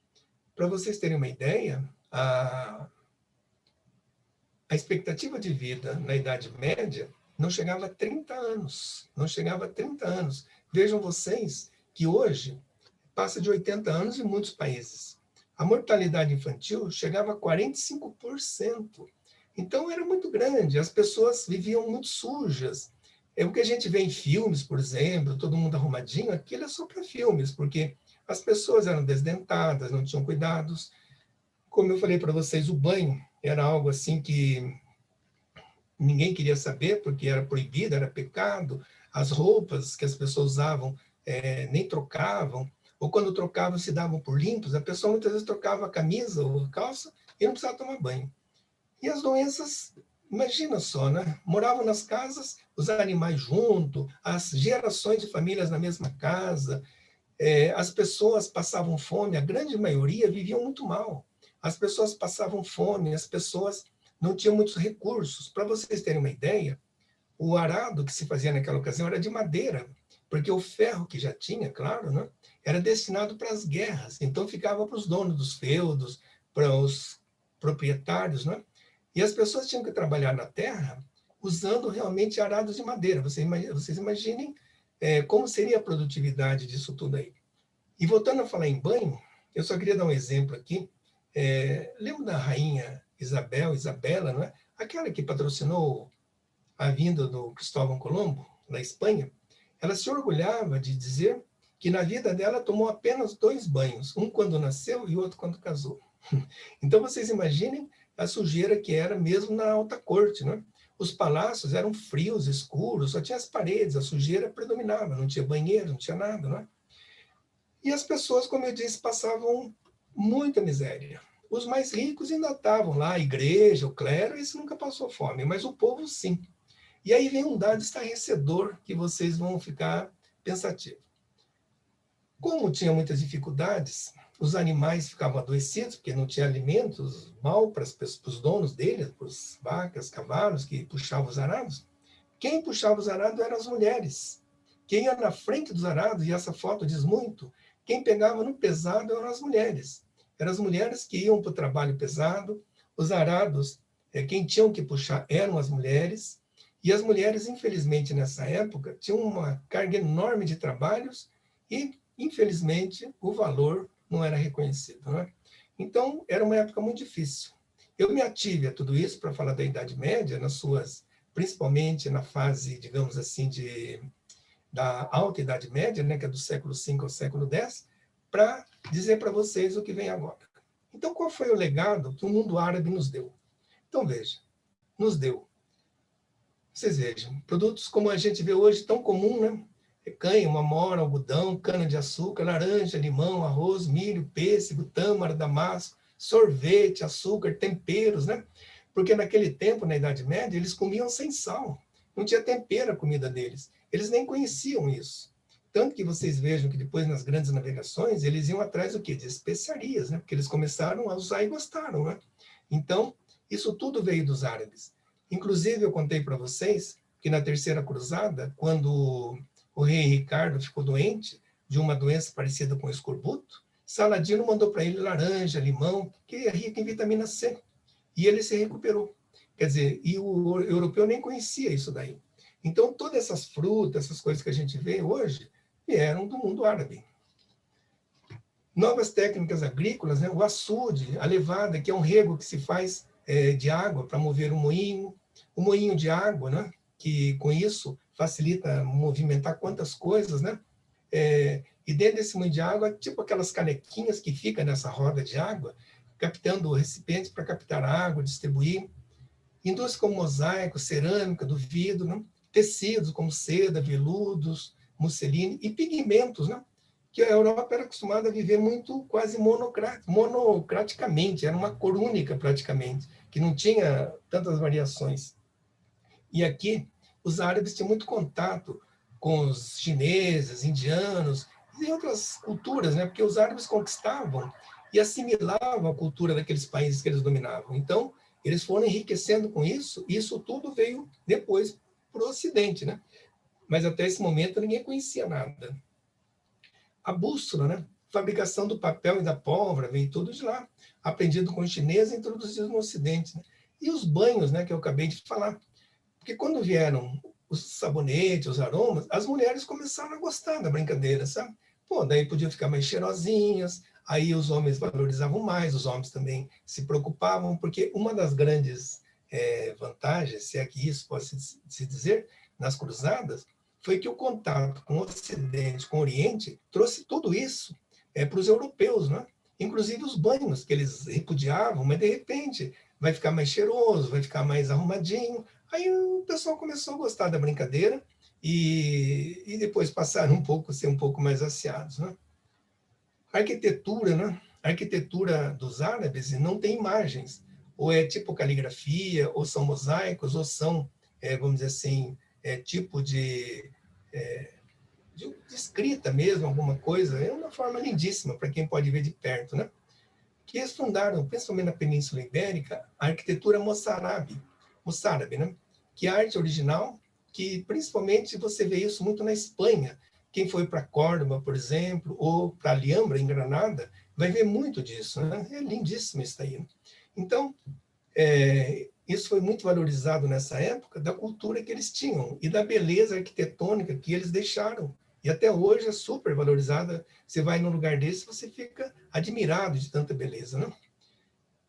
Para vocês terem uma ideia, a expectativa de vida na Idade Média não chegava a 30 anos. Não chegava a 30 anos. Vejam vocês que hoje passa de 80 anos em muitos países. A mortalidade infantil chegava a 45%. Então, era muito grande. As pessoas viviam muito sujas. É o que a gente vê em filmes, por exemplo, todo mundo arrumadinho, aquilo é só para filmes, porque as pessoas eram desdentadas, não tinham cuidados. Como eu falei para vocês, o banho era algo assim que ninguém queria saber, porque era proibido, era pecado. As roupas que as pessoas usavam nem trocavam, ou quando trocavam se davam por limpos. A pessoa muitas vezes trocava a camisa ou a calça e não precisava tomar banho. E as doenças, imagina só, né? Moravam nas casas, os animais junto, as gerações de famílias na mesma casa, as pessoas passavam fome, a grande maioria viviam muito mal. As pessoas passavam fome, as pessoas não tinham muitos recursos. Para vocês terem uma ideia, o arado que se fazia naquela ocasião era de madeira, porque o ferro que já tinha, claro, né, era destinado para as guerras, então ficava para os donos dos feudos, para os proprietários, né? E as pessoas tinham que trabalhar na terra usando realmente arados de madeira. Vocês imaginem como seria a produtividade disso tudo aí. E voltando a falar em banho, eu só queria dar um exemplo aqui. Lembra da rainha Isabela, não é? Aquela que patrocinou a vinda do Cristóvão Colombo, na Espanha. Ela se orgulhava de dizer que na vida dela tomou apenas 2 banhos, um quando nasceu e outro quando casou. Então vocês imaginem a sujeira que era mesmo na alta corte, né? Os palácios eram frios, escuros, só tinha as paredes, a sujeira predominava, não tinha banheiro, não tinha nada, né? E as pessoas, como eu disse, passavam muita miséria. Os mais ricos ainda estavam lá, a igreja, o clero, esse nunca passou fome, mas o povo sim. E aí vem um dado estarrecedor que vocês vão ficar pensativos. Como tinha muitas dificuldades, os animais ficavam adoecidos, porque não tinha alimentos, mal para os donos deles, para as vacas, cavalos que puxavam os arados. Quem puxava os arados eram as mulheres. Quem ia na frente dos arados, e essa foto diz muito, quem pegava no pesado eram as mulheres. Eram as mulheres que iam para o trabalho pesado, os arados, quem tinham que puxar eram as mulheres, e as mulheres, infelizmente, nessa época, tinham uma carga enorme de trabalhos e, infelizmente, o valor não era reconhecido, né? Então, era uma época muito difícil. Eu me ative a tudo isso para falar da Idade Média, principalmente na fase, digamos assim, da Alta Idade Média, né, que é do século V ao século X, para dizer para vocês o que vem agora. Então, qual foi o legado que o mundo árabe nos deu? Então, veja, nos deu. Vocês vejam, produtos como a gente vê hoje, tão comum, né? Cânhamo, amora, algodão, cana-de-açúcar, laranja, limão, arroz, milho, pêssego, tâmara, damasco, sorvete, açúcar, temperos, né? Porque naquele tempo, na Idade Média, eles comiam sem sal. Não tinha tempero a comida deles. Eles nem conheciam isso. Tanto que vocês vejam que depois, nas grandes navegações, eles iam atrás do quê? De especiarias, né? Porque eles começaram a usar e gostaram, né? Então, isso tudo veio dos árabes. Inclusive, eu contei para vocês que na Terceira Cruzada, quando o rei Ricardo ficou doente de uma doença parecida com escorbuto, Saladino mandou para ele laranja, limão, que é rico em vitamina C. E ele se recuperou. Quer dizer, e o europeu nem conhecia isso daí. Então, todas essas frutas, essas coisas que a gente vê hoje, vieram do mundo árabe. Novas técnicas agrícolas, né? O açude, a levada, que é um rego que se faz de água para mover o moinho de água, né? Que com isso facilita movimentar quantas coisas, né? E dentro desse moinho de água, tipo aquelas canequinhas que ficam nessa roda de água, captando recipientes para captar água, distribuir. Indústria como mosaico, cerâmica, do vidro, né? Tecidos como seda, veludos, musseline e pigmentos, né? Que a Europa era acostumada a viver muito quase monocraticamente, era uma cor única praticamente, que não tinha tantas variações. E aqui, os árabes tinham muito contato com os chineses, indianos e outras culturas, né? Porque os árabes conquistavam e assimilavam a cultura daqueles países que eles dominavam. Então, eles foram enriquecendo com isso, e isso tudo veio depois para o Ocidente, né? Mas até esse momento ninguém conhecia nada. A bússola, né? Fabricação do papel e da pólvora, veio tudo de lá, aprendido com os chineses e introduzido no Ocidente, né? E os banhos, né, que eu acabei de falar. Porque quando vieram os sabonetes, os aromas, as mulheres começaram a gostar da brincadeira, sabe? Pô, daí podiam ficar mais cheirosinhas, aí os homens valorizavam mais, os homens também se preocupavam, porque uma das grandes vantagens, se é que isso pode se dizer, nas cruzadas, foi que o contato com o Ocidente, com o Oriente, trouxe tudo isso para os europeus, né? Inclusive os banhos que eles repudiavam, mas de repente vai ficar mais cheiroso, vai ficar mais arrumadinho. Aí o pessoal começou a gostar da brincadeira e depois passaram a ser um pouco mais aciados, né? A arquitetura, né? A arquitetura dos árabes não tem imagens, ou é tipo caligrafia, ou são mosaicos, ou são, vamos dizer assim, tipo de escrita mesmo, alguma coisa. É uma forma lindíssima para quem pode ver de perto, né? Que eles fundaram, principalmente na Península Ibérica, a arquitetura moçárabe, né? Que é a arte original, que principalmente você vê isso muito na Espanha. Quem foi para Córdoba, por exemplo, ou para Alhambra, em Granada, vai ver muito disso, né? É lindíssimo isso aí. Então, isso foi muito valorizado nessa época da cultura que eles tinham e da beleza arquitetônica que eles deixaram. E até hoje é super valorizada. Você vai num lugar desse, você fica admirado de tanta beleza, né?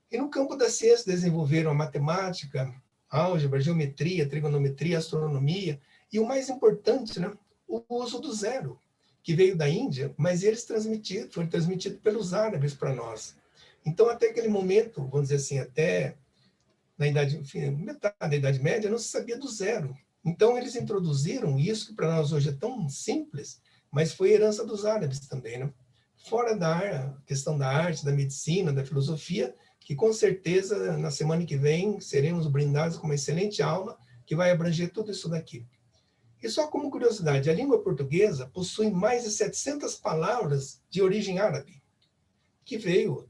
E no campo da ciência desenvolveram a matemática, álgebra, geometria, trigonometria, astronomia e o mais importante, né, o uso do zero, que veio da Índia, mas eles foram transmitidos pelos árabes para nós. Então, até aquele momento, vamos dizer assim, até na metade da Idade Média, não se sabia do zero. Então, eles introduziram isso, que para nós hoje é tão simples, mas foi herança dos árabes também, né? Fora da questão da arte, da medicina, da filosofia, que com certeza na semana que vem seremos brindados com uma excelente aula que vai abranger tudo isso daqui. E só como curiosidade, a língua portuguesa possui mais de 700 palavras de origem árabe, que veio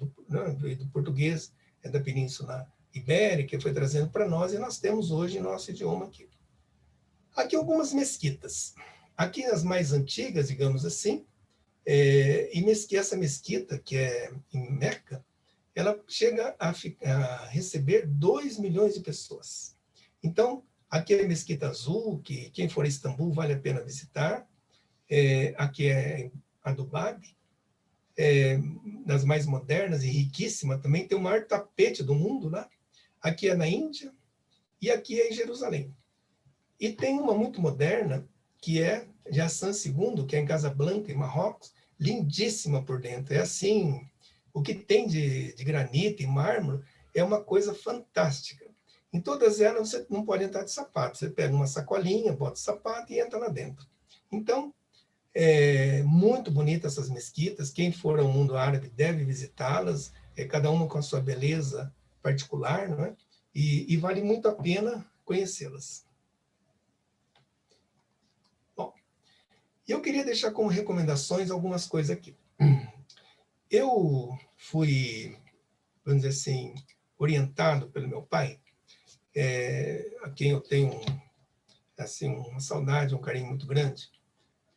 do português, da Península Ibérica, foi trazendo para nós, e nós temos hoje nosso idioma aqui. Aqui algumas mesquitas. Aqui as mais antigas, digamos assim, essa mesquita, que é em Meca, ela chega a receber 2 milhões de pessoas. Então, aqui é a Mesquita Azul, que quem for a Istambul vale a pena visitar. Aqui é a do Bab, das mais modernas e riquíssima, também tem o maior tapete do mundo lá. Aqui é na Índia e aqui é em Jerusalém. E tem uma muito moderna, que é de Hassan II, que é em Casablanca, em Marrocos, lindíssima por dentro. É assim, o que tem de granito e mármore é uma coisa fantástica. Em todas elas você não pode entrar de sapato. Você pega uma sacolinha, bota o sapato e entra lá dentro. Então, muito bonita essas mesquitas. Quem for ao mundo árabe deve visitá-las, cada uma com a sua beleza particular, não é? E vale muito a pena conhecê-las. Bom, eu queria deixar como recomendações algumas coisas aqui. Eu fui, vamos dizer assim, orientado pelo meu pai, a quem eu tenho assim, uma saudade, um carinho muito grande,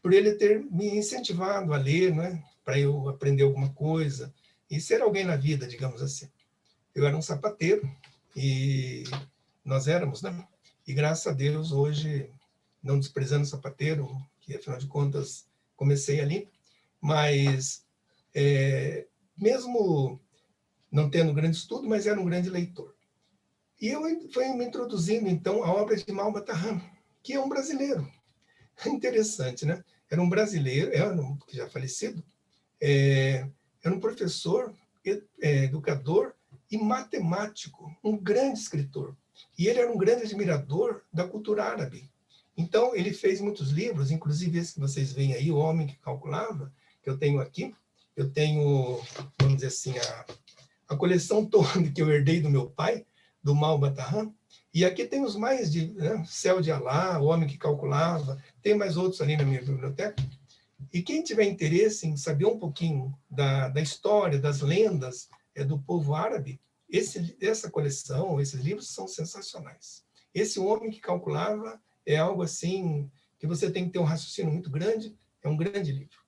por ele ter me incentivado a ler, né, para eu aprender alguma coisa e ser alguém na vida, digamos assim. Eu era um sapateiro e nós éramos, né? E graças a Deus hoje, não desprezando o sapateiro, que afinal de contas comecei ali, mas mesmo não tendo grande estudo, mas era um grande leitor. E eu fui me introduzindo, então, à obra de Malba Tahan, que é um brasileiro. Interessante, né? Era um brasileiro, que já falecido, era um professor, educador e matemático, um grande escritor. E ele era um grande admirador da cultura árabe. Então, ele fez muitos livros, inclusive esse que vocês veem aí, O Homem que Calculava, que eu tenho aqui. Eu tenho, vamos dizer assim, a coleção toda que eu herdei do meu pai, do Mal Batahan. E aqui tem os mais de Céu de Alá, O Homem que Calculava, tem mais outros ali na minha biblioteca. E quem tiver interesse em saber um pouquinho da história, das lendas do povo árabe, essa coleção, esses livros são sensacionais. Esse Homem que Calculava é algo assim que você tem que ter um raciocínio muito grande, é um grande livro.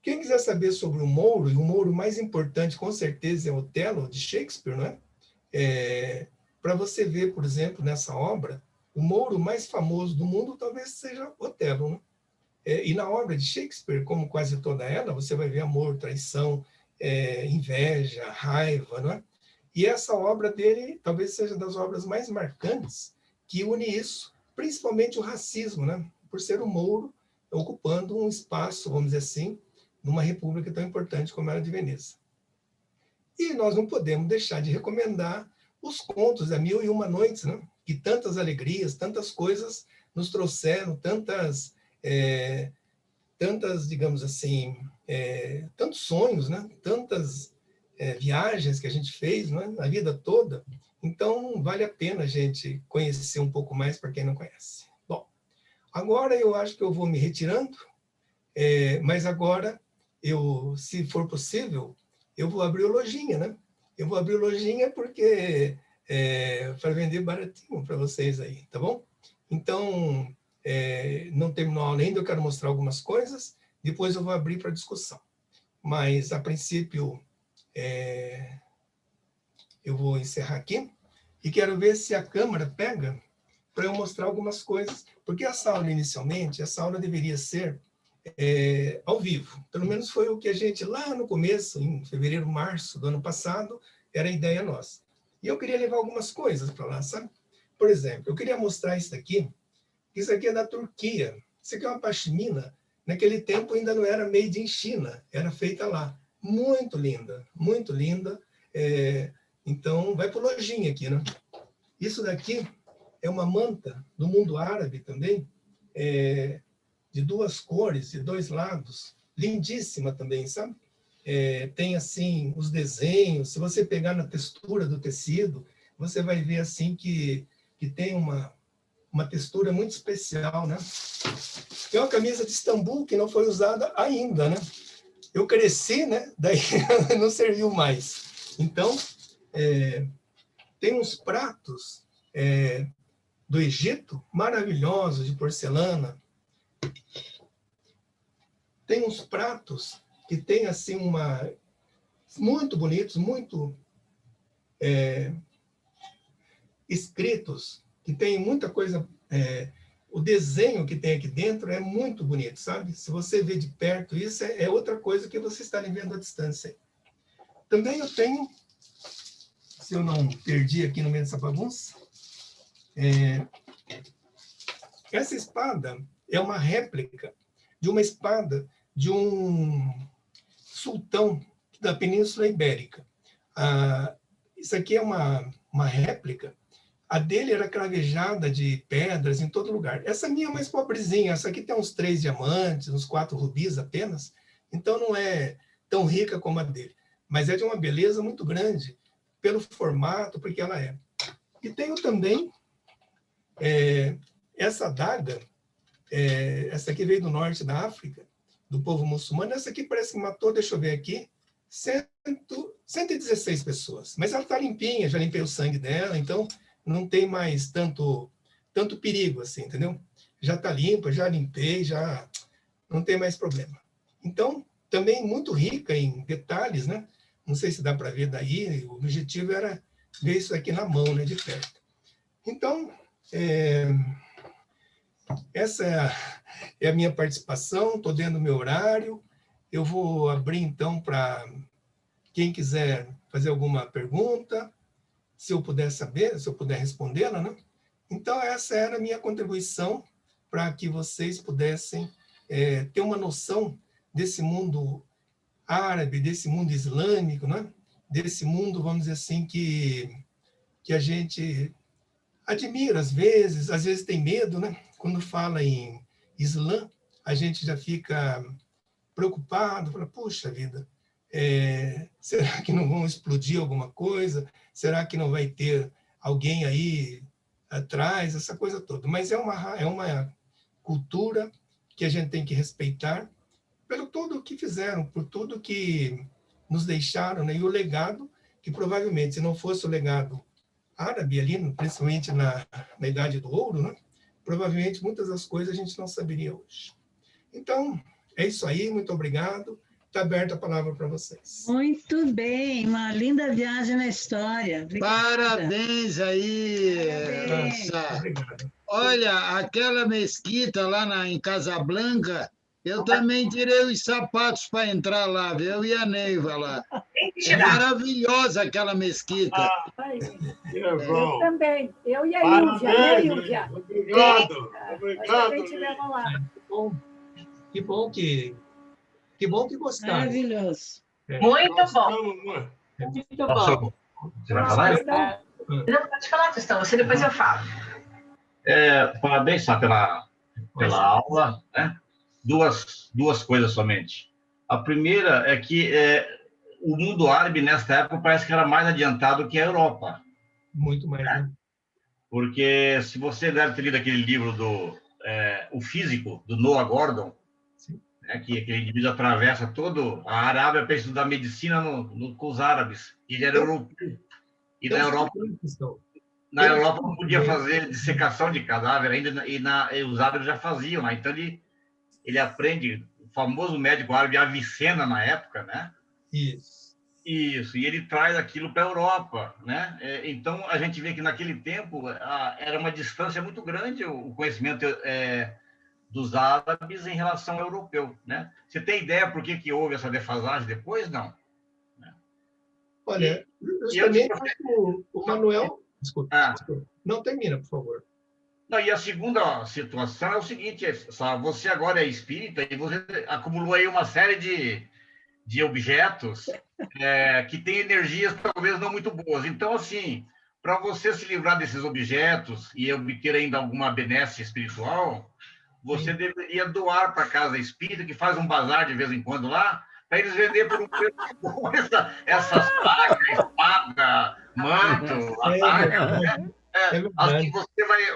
Quem quiser saber sobre o Mouro, e o Mouro mais importante, com certeza, é Otelo, de Shakespeare, não é? Para você ver, por exemplo, nessa obra, o Mouro mais famoso do mundo talvez seja Otelo, né? E na obra de Shakespeare, como quase toda ela, você vai ver amor, traição, inveja, raiva, não é? E essa obra dele talvez seja das obras mais marcantes que une isso, principalmente o racismo, né? Por ser o Mouro ocupando um espaço, vamos dizer assim, numa república tão importante como era a de Veneza. E nós não podemos deixar de recomendar os contos da Mil e Uma Noites, né? Que tantas alegrias, tantas coisas nos trouxeram, tantas, digamos assim, tantos sonhos, né? Tantas viagens que a gente fez, né? Na vida toda. Então, vale a pena a gente conhecer um pouco mais para quem não conhece. Bom, agora eu acho que eu vou me retirando, mas agora, se for possível, eu vou abrir lojinha, né? Eu vou abrir lojinha porque para vender baratinho para vocês aí, tá bom? Então, não terminou a aula ainda, eu quero mostrar algumas coisas, depois eu vou abrir para discussão. Mas, a princípio, eu vou encerrar aqui e quero ver se a câmera pega para eu mostrar algumas coisas, porque essa aula, inicialmente, essa aula deveria ser ao vivo. Pelo menos foi o que a gente, lá no começo, em fevereiro, março do ano passado, era a ideia nossa. E eu queria levar algumas coisas para lá, sabe? Por exemplo, eu queria mostrar isso aqui é da Turquia. Isso aqui é uma pashmina. Naquele tempo ainda não era made in China, era feita lá. Muito linda, muito linda. Então, vai para lojinha aqui, né? Isso daqui é uma manta do mundo árabe também, de duas cores, de dois lados, lindíssima também, sabe? Tem, assim, os desenhos, se você pegar na textura do tecido, você vai ver, assim, que tem uma textura muito especial, né? Tem uma camisa de Istambul que não foi usada ainda, né? Eu cresci, né? Daí não serviu mais. Então, tem uns pratos do Egito maravilhosos, de porcelana. Tem uns pratos que tem, assim, muito bonitos, muito escritos, que tem muita coisa... o desenho que tem aqui dentro é muito bonito, sabe? Se você vê de perto, isso é outra coisa que você está vendo à distância. Também eu tenho, se eu não perdi aqui no meio dessa bagunça, essa espada é uma réplica de uma espada de um sultão da Península Ibérica. Isso aqui é uma réplica. A dele era cravejada de pedras em todo lugar. Essa minha é mais pobrezinha. Essa aqui tem uns 3 diamantes, uns 4 rubis apenas. Então, não é tão rica como a dele. Mas é de uma beleza muito grande, pelo formato, porque ela é. E tenho também essa adaga. Essa aqui veio do norte da África, do povo muçulmano. Essa aqui parece que matou, deixa eu ver aqui, 116 pessoas. Mas ela está limpinha, já limpei o sangue dela, então... não tem mais tanto perigo, assim, entendeu? Já está limpa, já limpei, já não tem mais problema. Então, também muito rica em detalhes, né? Não sei se dá para ver daí, o objetivo era ver isso aqui na mão, né, de perto. Então, essa é a minha participação, estou dentro do meu horário. Eu vou abrir, então, para quem quiser fazer alguma pergunta, se eu puder saber, se eu puder respondê-la, né? Então, essa era a minha contribuição para que vocês pudessem ter uma noção desse mundo árabe, desse mundo islâmico, né? Desse mundo, vamos dizer assim, que a gente admira às vezes tem medo, né? Quando fala em Islã, a gente já fica preocupado, fala, puxa vida, será que não vão explodir alguma coisa? Será que não vai ter alguém aí atrás? Essa coisa toda. Mas é uma cultura que a gente tem que respeitar pelo tudo que fizeram, por tudo que nos deixaram, né? E o legado, que provavelmente, se não fosse o legado árabe ali, principalmente na Idade do Ouro, né? Provavelmente muitas das coisas a gente não saberia hoje. Então, é isso aí, muito obrigado. Está aberta a palavra para vocês. Muito bem, uma linda viagem na história. Obrigada. Parabéns aí, Parabéns. Sá. Obrigado. Olha, aquela mesquita lá em Casablanca, eu também tirei os sapatos para entrar lá, viu? Eu e a Neiva lá. É maravilhosa aquela mesquita. Aí, Que eu bom. também. Eu e a Ilja, né, Parabéns, Ilja? obrigado. Nós Obrigado. também tivemos lá. Que bom que gostaram. Maravilhoso. Muito Nós bom. estamos muito- Muito bom. Você vai falar? Então, Não, pode falar, Tristão, você depois eu falo. Parabéns, Sá, pela aula, né? Duas coisas somente. A primeira é que o mundo árabe, nesta época, parece que era mais adiantado que a Europa. Muito mais, né? Porque se você deve ter lido aquele livro O Físico, do Noah Gordon, né, que aquele indivíduo atravessa toda a Arábia para estudar medicina com os árabes. Ele era europeu. E na Europa não podia fazer dissecação de cadáver ainda, e os árabes já faziam lá. Então ele aprende, o famoso médico árabe Avicena na época, né? Isso. Isso, e ele traz aquilo para a Europa, né? Então a gente vê que naquele tempo era uma distância muito grande o conhecimento dos árabes em relação ao europeu, né? Você tem ideia por que houve essa defasagem depois? Não. Olha, justamente o Manuel... Desculpa. Não, termina, por favor. Não, e a segunda situação é o seguinte, você agora é espírita e você acumulou aí uma série de objetos que têm energias talvez não muito boas. Então, assim, para você se livrar desses objetos e obter ainda alguma benesse espiritual, você deveria doar para a casa espírita, que faz um bazar de vez em quando lá, para eles venderem por um preço bom essas facas, espada, manto, adaga, né? Assim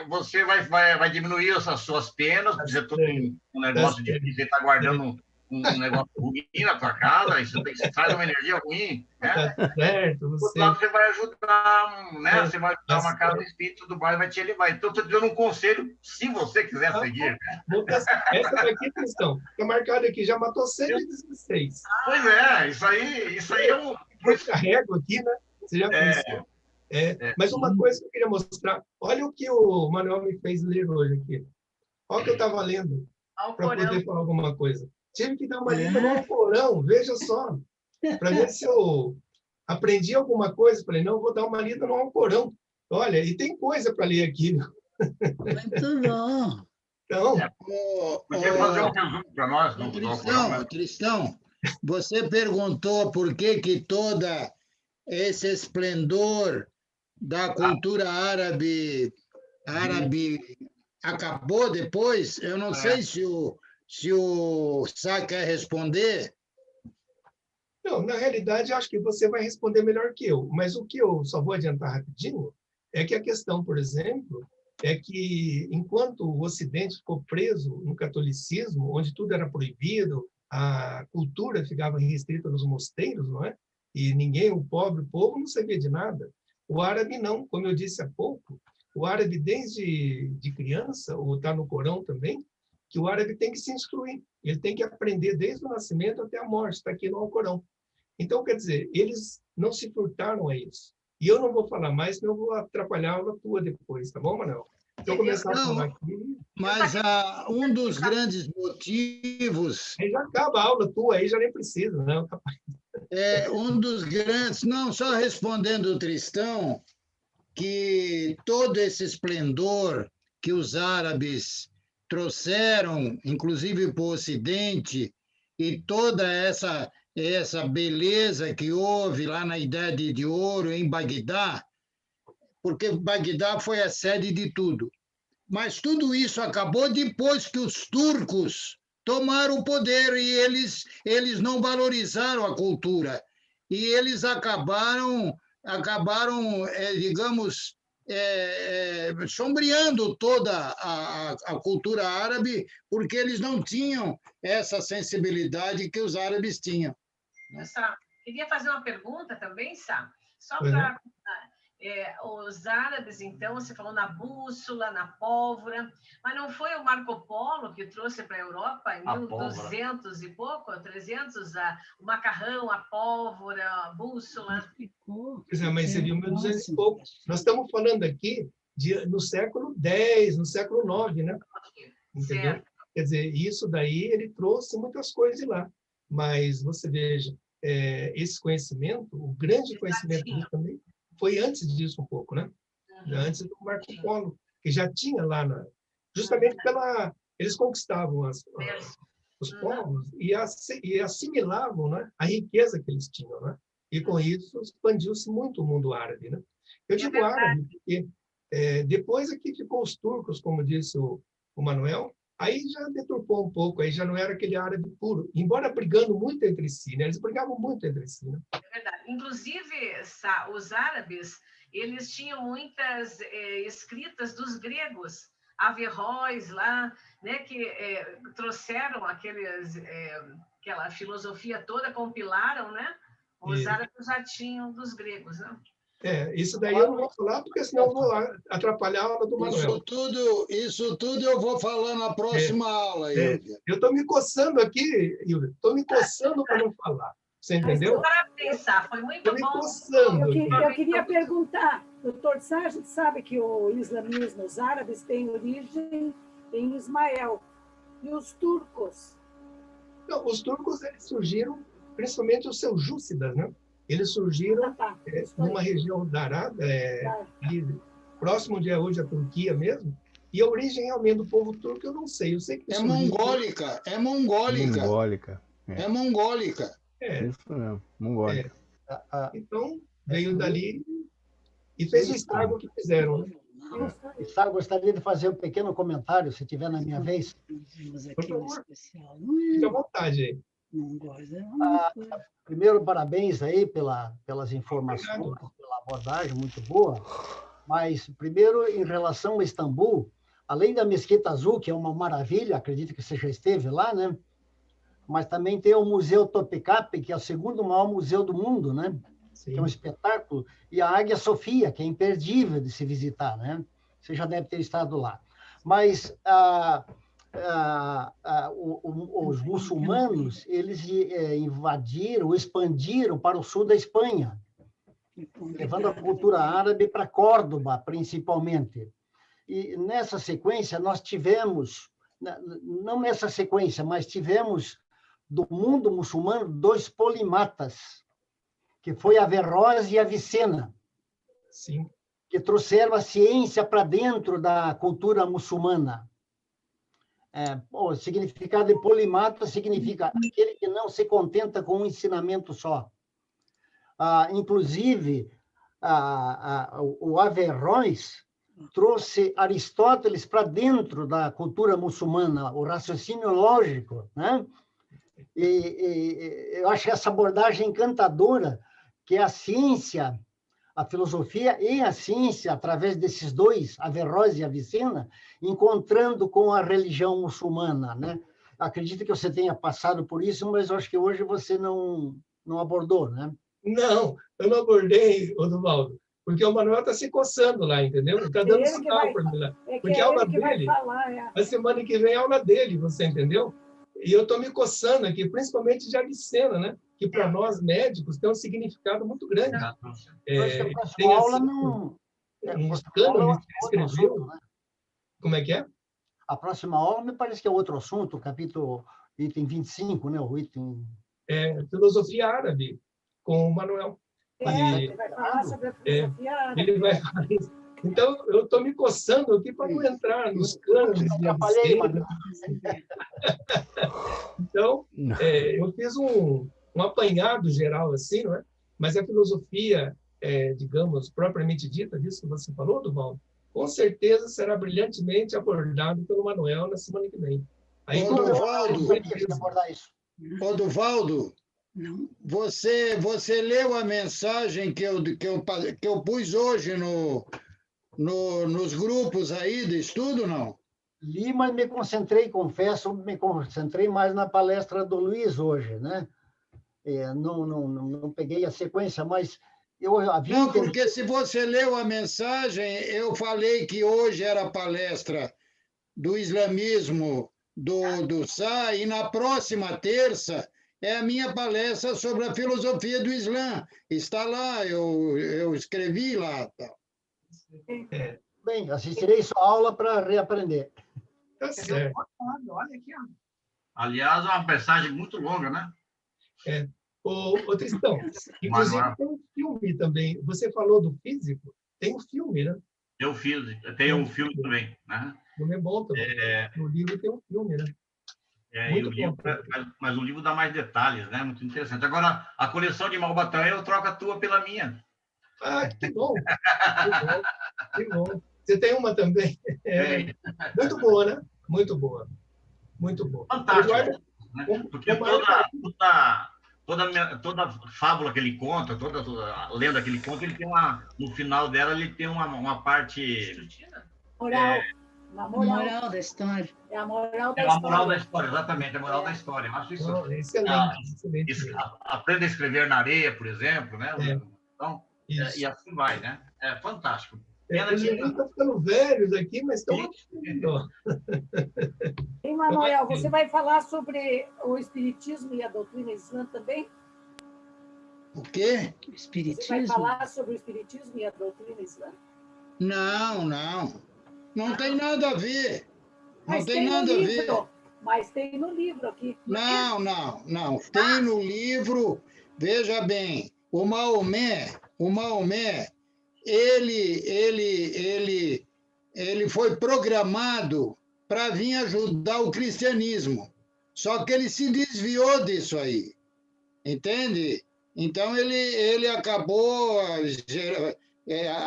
você vai diminuir essas suas penas, porque você tem um negócio difícil, você está guardando um negócio ruim na tua casa, e você traz uma energia ruim, né? Tá certo, você vai ajudar, né? Você vai ajudar uma casa espírita do bairro, vai te elevar. Então, estou te dando um conselho, se você quiser seguir. Né? Essa daqui, questão, está marcada aqui, já matou 116. Pois é, isso aí é um... Eu carrego aqui, né? Você já pensou? Mas uma coisa que eu queria mostrar, olha o que o Manuel me fez ler hoje aqui. Olha o que eu estava lendo, para poder falar alguma coisa. Tive que dar uma lida no Alcorão, veja só, para ver se eu aprendi alguma coisa. Falei, não, vou dar uma lida no Alcorão. Olha, e tem coisa para ler aqui. Muito bom. Então, podia fazer um resumo para nós. Tristão, você perguntou por que todo esse esplendor da cultura árabe acabou depois. Eu não sei se o Sá quer responder. Não, na realidade, acho que você vai responder melhor que eu. Mas o que eu só vou adiantar rapidinho é que a questão, por exemplo, é que enquanto o Ocidente ficou preso no catolicismo, onde tudo era proibido, a cultura ficava restrita nos mosteiros, não é? E ninguém, o pobre povo, não sabia de nada. O árabe não, como eu disse há pouco, o árabe desde criança, ou está no Corão também, que o árabe tem que se instruir, ele tem que aprender desde o nascimento até a morte, está aqui no Alcorão. Então, quer dizer, eles não se furtaram a isso. E eu não vou falar mais, senão eu vou atrapalhar a aula tua depois, tá bom, Manuel? Se eu começar a falar aqui... Mas um dos grandes motivos... Aí já acaba a aula tua, aí já nem precisa, né? Um dos grandes... Não, só respondendo o Tristão, que todo esse esplendor que os árabes trouxeram, inclusive para o Ocidente, e toda essa beleza que houve lá na Idade de Ouro, em Bagdá, porque Bagdá foi a sede de tudo. Mas tudo isso acabou depois que os turcos tomaram o poder e eles não valorizaram a cultura. E eles acabaram digamos, sombreando toda a cultura árabe, porque eles não tinham essa sensibilidade que os árabes tinham. Sá, queria fazer uma pergunta também, Sá, só para... os árabes, então, você falou na bússola, na pólvora, mas não foi o Marco Polo que trouxe para a Europa em 1200 e pouco, 300, o macarrão, a pólvora, a bússola? Pois é, mas seria 1200 e pouco. Nós estamos falando aqui no século X, no século IX, né? Entendeu? Certo. Quer dizer, isso daí ele trouxe muitas coisas de lá. Mas você veja, esse conhecimento, o grande conhecimento também, foi antes disso um pouco, né? Antes do Marco Polo, que já tinha lá, justamente eles conquistavam os povos e assimilavam, né, a riqueza que eles tinham, né? E com isso expandiu-se muito o mundo árabe, né? Eu digo árabe porque depois aqui ficou os turcos, como disse o Manuel, aí já deturpou um pouco, aí já não era aquele árabe puro, embora brigando muito entre si, né? Eles brigavam muito entre si, né? É verdade. Inclusive, os árabes, eles tinham muitas escritas dos gregos, Averroes lá, né, que trouxeram aquela filosofia toda, compilaram, né? Os árabes já tinham dos gregos, né? Isso daí eu não vou falar, porque senão eu vou atrapalhar a aula do Manuel. Isso tudo eu vou falar na próxima aula, Ilvia. Eu estou me coçando aqui, Ilvia. Estou me coçando para não falar. Você entendeu? Parabéns, foi muito bom. Eu queria perguntar, doutor Sá, a gente sabe que o islamismo, os árabes, têm origem em Ismael. E os turcos? Não, os turcos eles surgiram, principalmente os seljúcidas, né? Eles surgiram numa região da Arábia, próximo onde é hoje a Turquia mesmo, e a origem realmente do povo turco eu não sei. Eu sei que é mongólica. É mongólica. Isso mesmo, mongólica. Então, veio dali e fez o estrago que fizeram. Né? Sá, gostaria de fazer um pequeno comentário, se tiver na minha vez. Por favor, fique à vontade aí. Primeiro, parabéns aí pelas informações, pela abordagem muito boa. Mas, primeiro, em relação a Istambul, além da Mesquita Azul, que é uma maravilha, acredito que você já esteve lá, né? Mas também tem o Museu Topkapi, que é o segundo maior museu do mundo, né? Sim. Que é um espetáculo, e a Águia Sofia, que é imperdível de se visitar, né? Você já deve ter estado lá. Mas os muçulmanos, eles invadiram, expandiram para o sul da Espanha, levando a cultura árabe para Córdoba, principalmente. E nessa sequência, nós tivemos, não nessa sequência, mas tivemos do mundo muçulmano 2 polimatas, que foi Averroes e Avicena. Sim. Que trouxeram a ciência para dentro da cultura muçulmana. O significado de polimata significa aquele que não se contenta com um ensinamento só. Inclusive, o Averroes trouxe Aristóteles para dentro da cultura muçulmana, o raciocínio lógico, né? E eu acho essa abordagem encantadora, que a ciência, a filosofia e a ciência, através desses 2, Averroes e Avicena, encontrando com a religião muçulmana, né? Acredito que você tenha passado por isso, mas eu acho que hoje você não abordou, né? Não, eu não abordei, Odovaldo, porque o Manuel está se coçando lá, entendeu? Está dando sinal para mim lá. Porque a aula dele, a semana que vem é a aula dele, você entendeu? E eu estou me coçando aqui, principalmente de Avicena, né? Que para nós médicos tem um significado muito grande. Tem aula não... uns cânones que ele escreveu. Né? Como é que é? A próxima aula me parece que é outro assunto, capítulo, item 25, né? O item... filosofia árabe, com o Manuel. Ele vai falar sobre a filosofia árabe. Ele vai falar isso. Então, eu estou me coçando aqui para não entrar nos canos. Então, eu fiz um apanhado geral, assim, não é? Mas a filosofia, digamos, propriamente dita, disso que você falou, Duvaldo, com certeza será brilhantemente abordado pelo Manuel na semana que vem. Aí, Duvaldo, você leu a mensagem que eu pus hoje nos grupos aí de estudo, não? Li, mas me concentrei, confesso, mais na palestra do Luiz hoje, né? Não peguei a sequência, mas eu havia... Não, porque se você leu a mensagem, eu falei que hoje era a palestra do islamismo do Sá, e na próxima terça é a minha palestra sobre a filosofia do Islã. Está lá, eu escrevi lá. Bem, assistirei sua aula para reaprender. Tá certo. Olha aqui, ó. Aliás, é uma mensagem muito longa, né? Ô, Tristão, inclusive tem um filme também. Você falou do físico, tem um filme, né? Tem um filme também, né? O filme é bom também. No livro tem um filme, né? Mas o livro dá mais detalhes, né? Muito interessante. Agora, a coleção de Malbatã, eu troco a tua pela minha. Ah, que bom! Que bom. Você tem uma também? Muito boa, né? Muito boa. Muito boa. Fantástico. Né? Porque toda fábula que ele conta, toda lenda que ele conta, ele tem no final dela, ele tem uma parte... Moral. Moral da história. É a moral da história. É a moral da história, exatamente, a moral da história. Eu acho isso. Excelente. Aprenda a escrever na areia, por exemplo, né? Então, e assim vai, né? É fantástico. Estão ficando velhos aqui, mas estão... E, Manuel, você vai falar sobre o Espiritismo e a doutrina islã também? O quê? Você vai falar sobre o Espiritismo e a doutrina islã? Não tem nada a ver. Mas não tem nada a ver. Mas tem no livro aqui. Não. Tem no livro, veja bem, o Maomé, ele foi programado para vir ajudar o cristianismo. Só que ele se desviou disso aí. Entende? Então, ele acabou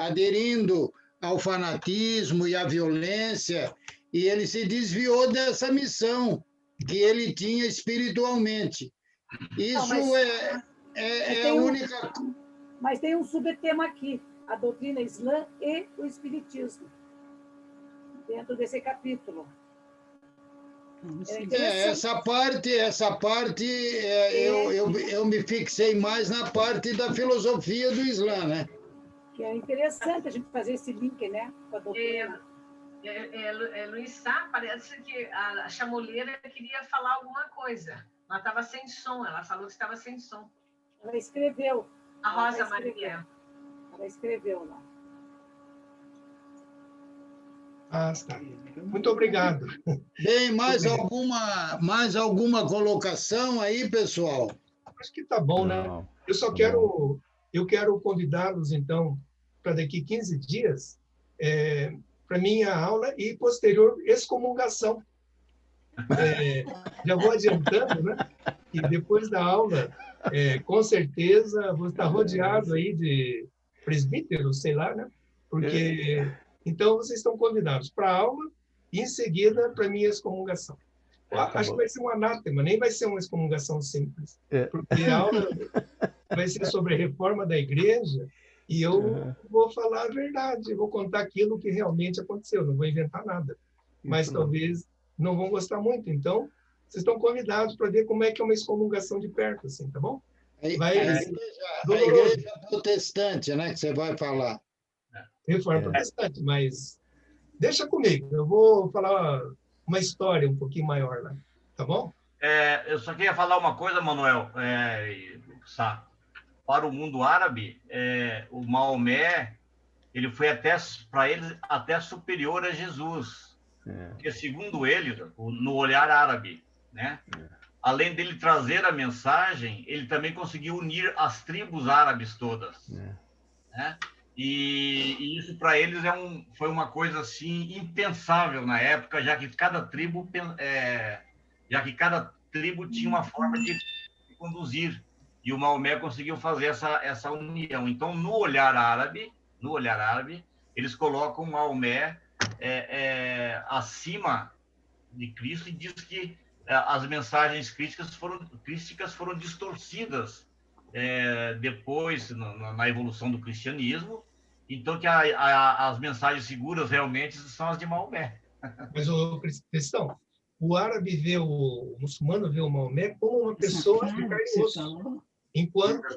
aderindo ao fanatismo e à violência, e ele se desviou dessa missão que ele tinha espiritualmente. Isso é a única... Mas tem um subtema aqui, a doutrina islã e o espiritismo, dentro desse capítulo. Essa parte eu me fixei mais na parte da filosofia do Islã, né? Que é interessante a gente fazer esse link, né? Com a doutrina. Luiz Sá, parece que a chamoleira queria falar alguma coisa. Ela estava sem som, ela falou que estava sem som. Ela escreveu. A Rosa Maria. Ela escreveu lá. Tá. Muito obrigado. Bem, mais alguma colocação aí, pessoal? Acho que tá bom, né? Eu só quero convidá-los, então, para daqui 15 dias, para minha aula e posterior excomungação. Já vou adiantando, né? E depois da aula, com certeza, vou estar rodeado aí de presbíteros, sei lá, né? Porque... Então, vocês estão convidados para a aula e, em seguida, para a minha excomungação. Acho que vai ser um anátema, nem vai ser uma excomungação simples, porque a aula vai ser sobre a reforma da igreja e eu vou falar a verdade, vou contar aquilo que realmente aconteceu, não vou inventar nada. Mas talvez não vão gostar muito. Então, vocês estão convidados para ver como é que é uma excomungação de perto, assim, tá bom? A igreja protestante, né, que você vai falar. Reforma protestante, mas deixa comigo, eu vou falar uma história um pouquinho maior lá, tá bom? Eu só queria falar uma coisa, Manuel, para o mundo árabe, o Maomé, ele foi para eles até superior a Jesus, porque segundo ele, no olhar árabe, né? Além dele trazer a mensagem, ele também conseguiu unir as tribos árabes todas, né? E isso para eles foi uma coisa assim impensável na época, já que cada tribo tinha uma forma de conduzir, e o Maomé conseguiu fazer essa união. Então, no olhar árabe, eles colocam o Maomé acima de Cristo e diz que as mensagens críticas foram distorcidas depois, na evolução do cristianismo, então que as mensagens seguras realmente são as de Maomé. Mas, Cristão, o árabe o muçulmano vê o Maomé como uma pessoa de carne e osso. Enquanto,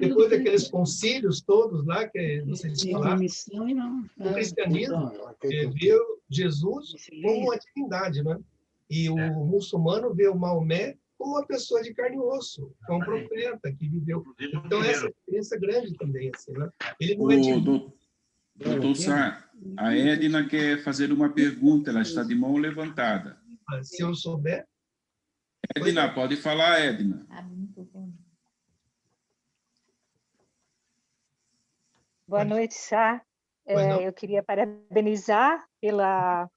depois daqueles concílios todos lá, que vocês falaram, o cristianismo vê Jesus como uma divindade, né? E o muçulmano vê o Maomé como uma pessoa de carne e osso, que é um profeta que viveu. Então, essa diferença é grande também, assim, né? Ele não é divino. Doutor Sá, a Edna quer fazer uma pergunta, ela está de mão levantada. Se eu souber... Edna, pode falar, Edna. Boa noite, Sá. Eu queria parabenizar pela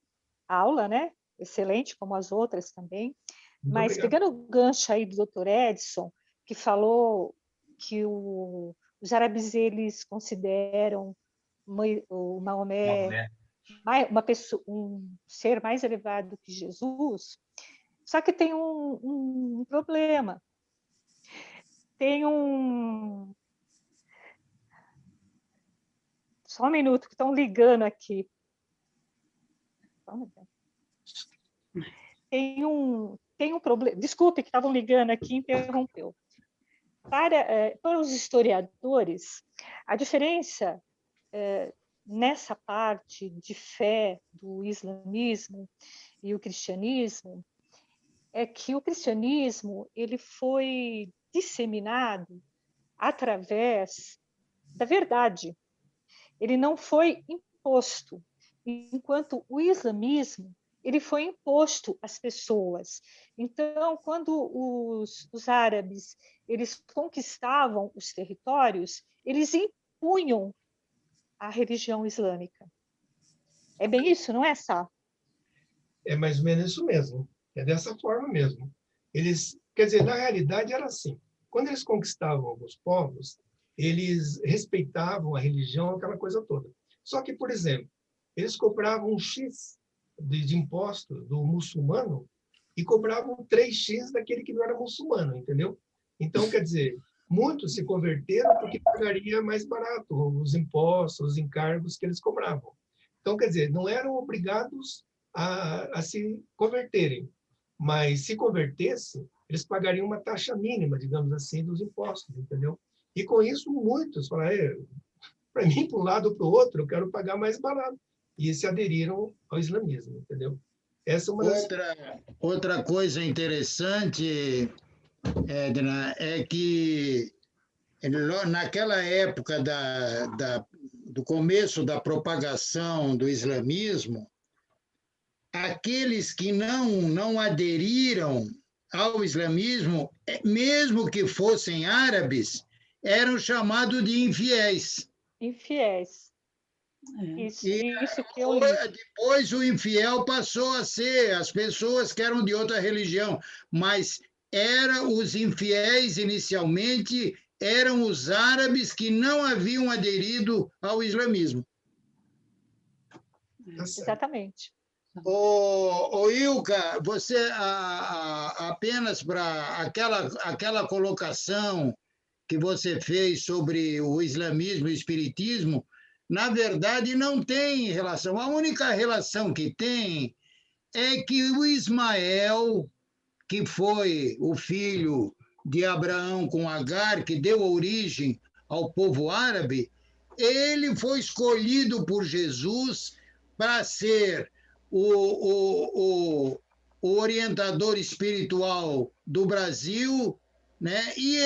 aula, né? Excelente, como as outras também. Mas, pegando o gancho aí do Dr. Edson, que falou que os árabes eles consideram o Maomé um ser mais elevado que Jesus, só que tem um problema. Tem Só um minuto, que estão ligando aqui. Tem um problema. Desculpe que estavam ligando aqui e interrompeu. Para os historiadores, a diferença nessa parte de fé do islamismo e o cristianismo é que o cristianismo ele foi disseminado através da verdade. Ele não foi imposto, enquanto o islamismo ele foi imposto às pessoas. Então, quando os árabes eles conquistavam os territórios, eles impunham a religião islâmica. É bem isso, não é, Sá? É mais ou menos isso mesmo. É dessa forma mesmo. Quer dizer, na realidade era assim. Quando eles conquistavam alguns povos, eles respeitavam a religião, aquela coisa toda. Só que, por exemplo, eles cobravam um X de imposto do muçulmano e cobravam 3x daquele que não era muçulmano, entendeu? Então, quer dizer, muitos se converteram porque pagaria mais barato os impostos, os encargos que eles cobravam. Então, quer dizer, não eram obrigados a se converterem, mas se convertessem, eles pagariam uma taxa mínima, digamos assim, dos impostos, entendeu? E com isso, muitos falaram, para mim, para um lado ou para o outro, eu quero pagar mais barato. E se aderiram ao islamismo, entendeu? Essa é uma outra coisa interessante, Edna, é que naquela época do começo da propagação do islamismo, aqueles que não aderiram ao islamismo, mesmo que fossem árabes, eram chamados de infiéis. Infiéis. Isso que eu li. Depois o infiel passou a ser as pessoas que eram de outra religião, mas os infiéis inicialmente eram os árabes que não haviam aderido ao islamismo. Exatamente. Ilka, você apenas para aquela colocação que você fez sobre o islamismo e o espiritismo, na verdade, não tem relação. A única relação que tem é que o Ismael, que foi o filho de Abraão com Agar, que deu origem ao povo árabe, ele foi escolhido por Jesus para ser o orientador espiritual do Brasil, né? E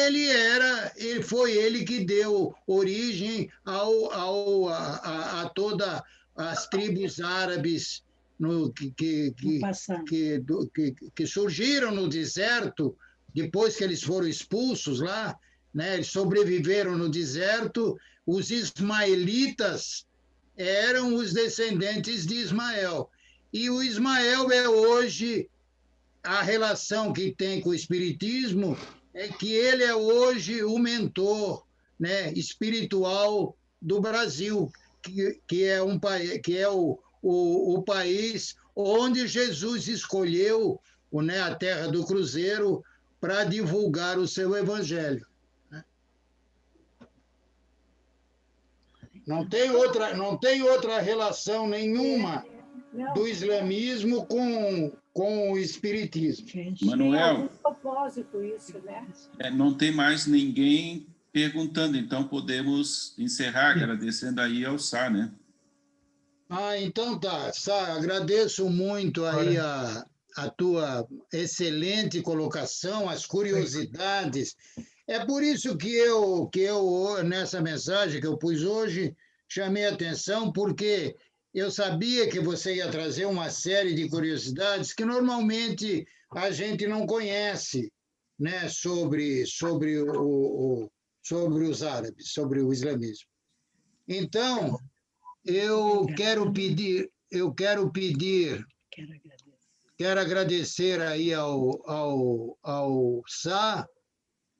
foi ele que deu origem a todas as tribos árabes que surgiram no deserto depois que eles foram expulsos lá, né? Eles sobreviveram no deserto, os ismaelitas eram os descendentes de Ismael. E o Ismael é hoje, a relação que tem com o Espiritismo é que ele é hoje o mentor, né, espiritual do Brasil, que é o país onde Jesus escolheu, né, a terra do Cruzeiro para divulgar o seu evangelho. Não tem outra relação nenhuma do islamismo com o espiritismo. Manuel, tem algum propósito isso, né? Não tem mais ninguém perguntando, então podemos encerrar agradecendo aí ao Sá, né? Então tá, Sá, agradeço muito aí a tua excelente colocação, as curiosidades. É por isso que eu, nessa mensagem que eu pus hoje, chamei a atenção, porque eu sabia que você ia trazer uma série de curiosidades que normalmente a gente não conhece, né, sobre os árabes, sobre o islamismo. Então, quero agradecer aí ao Sá,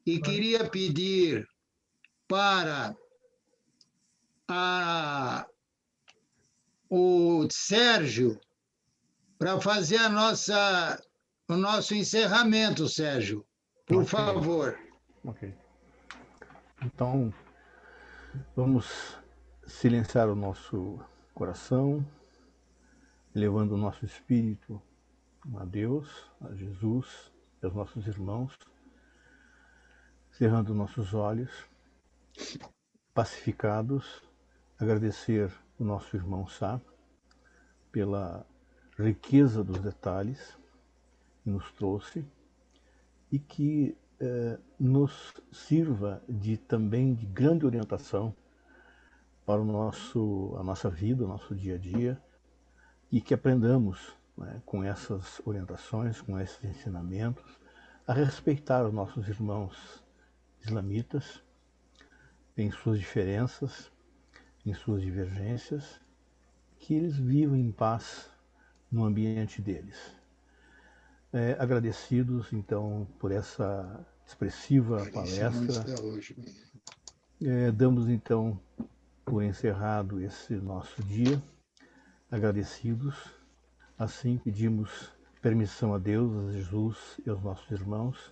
e queria pedir para o Sérgio para fazer o nosso encerramento, Sérgio. Por favor. Ok. Então, vamos silenciar o nosso coração, elevando o nosso espírito a Deus, a Jesus e aos nossos irmãos, cerrando nossos olhos, pacificados, agradecer o nosso irmão Sá pela riqueza dos detalhes que nos trouxe e que nos sirva também de grande orientação para a nossa vida, o nosso dia a dia, e que aprendamos, né, com essas orientações, com esses ensinamentos, a respeitar os nossos irmãos islamitas em suas diferenças, em suas divergências, que eles vivam em paz no ambiente deles. Agradecidos, então, por essa expressiva palestra, damos, então, por encerrado esse nosso dia, agradecidos. Assim, pedimos permissão a Deus, a Jesus e aos nossos irmãos,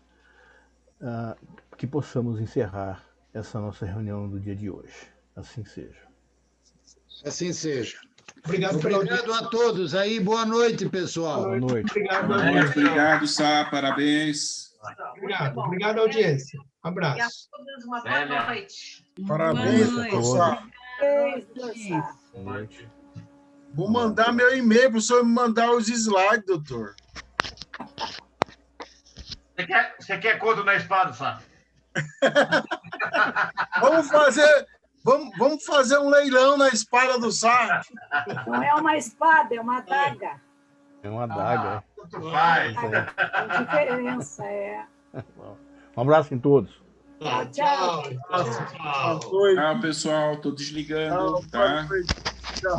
que possamos encerrar essa nossa reunião do dia de hoje. Assim seja. Assim seja. Obrigado a todos aí. Boa noite, pessoal. Boa noite. Obrigado, Sá. Parabéns. Obrigado, audiência. Um abraço. E a todos uma boa noite. Parabéns, professor. Boa noite. Vou mandar meu e-mail para o senhor me mandar os slides, doutor. Você quer conto na espada, Sá? Vamos fazer um leilão na espada do Sá. Não é uma espada, é uma adaga. É uma adaga. Tanto faz. Tem diferença, Um abraço em todos. Tchau. Tchau, pessoal. Estou desligando, tá? Tchau.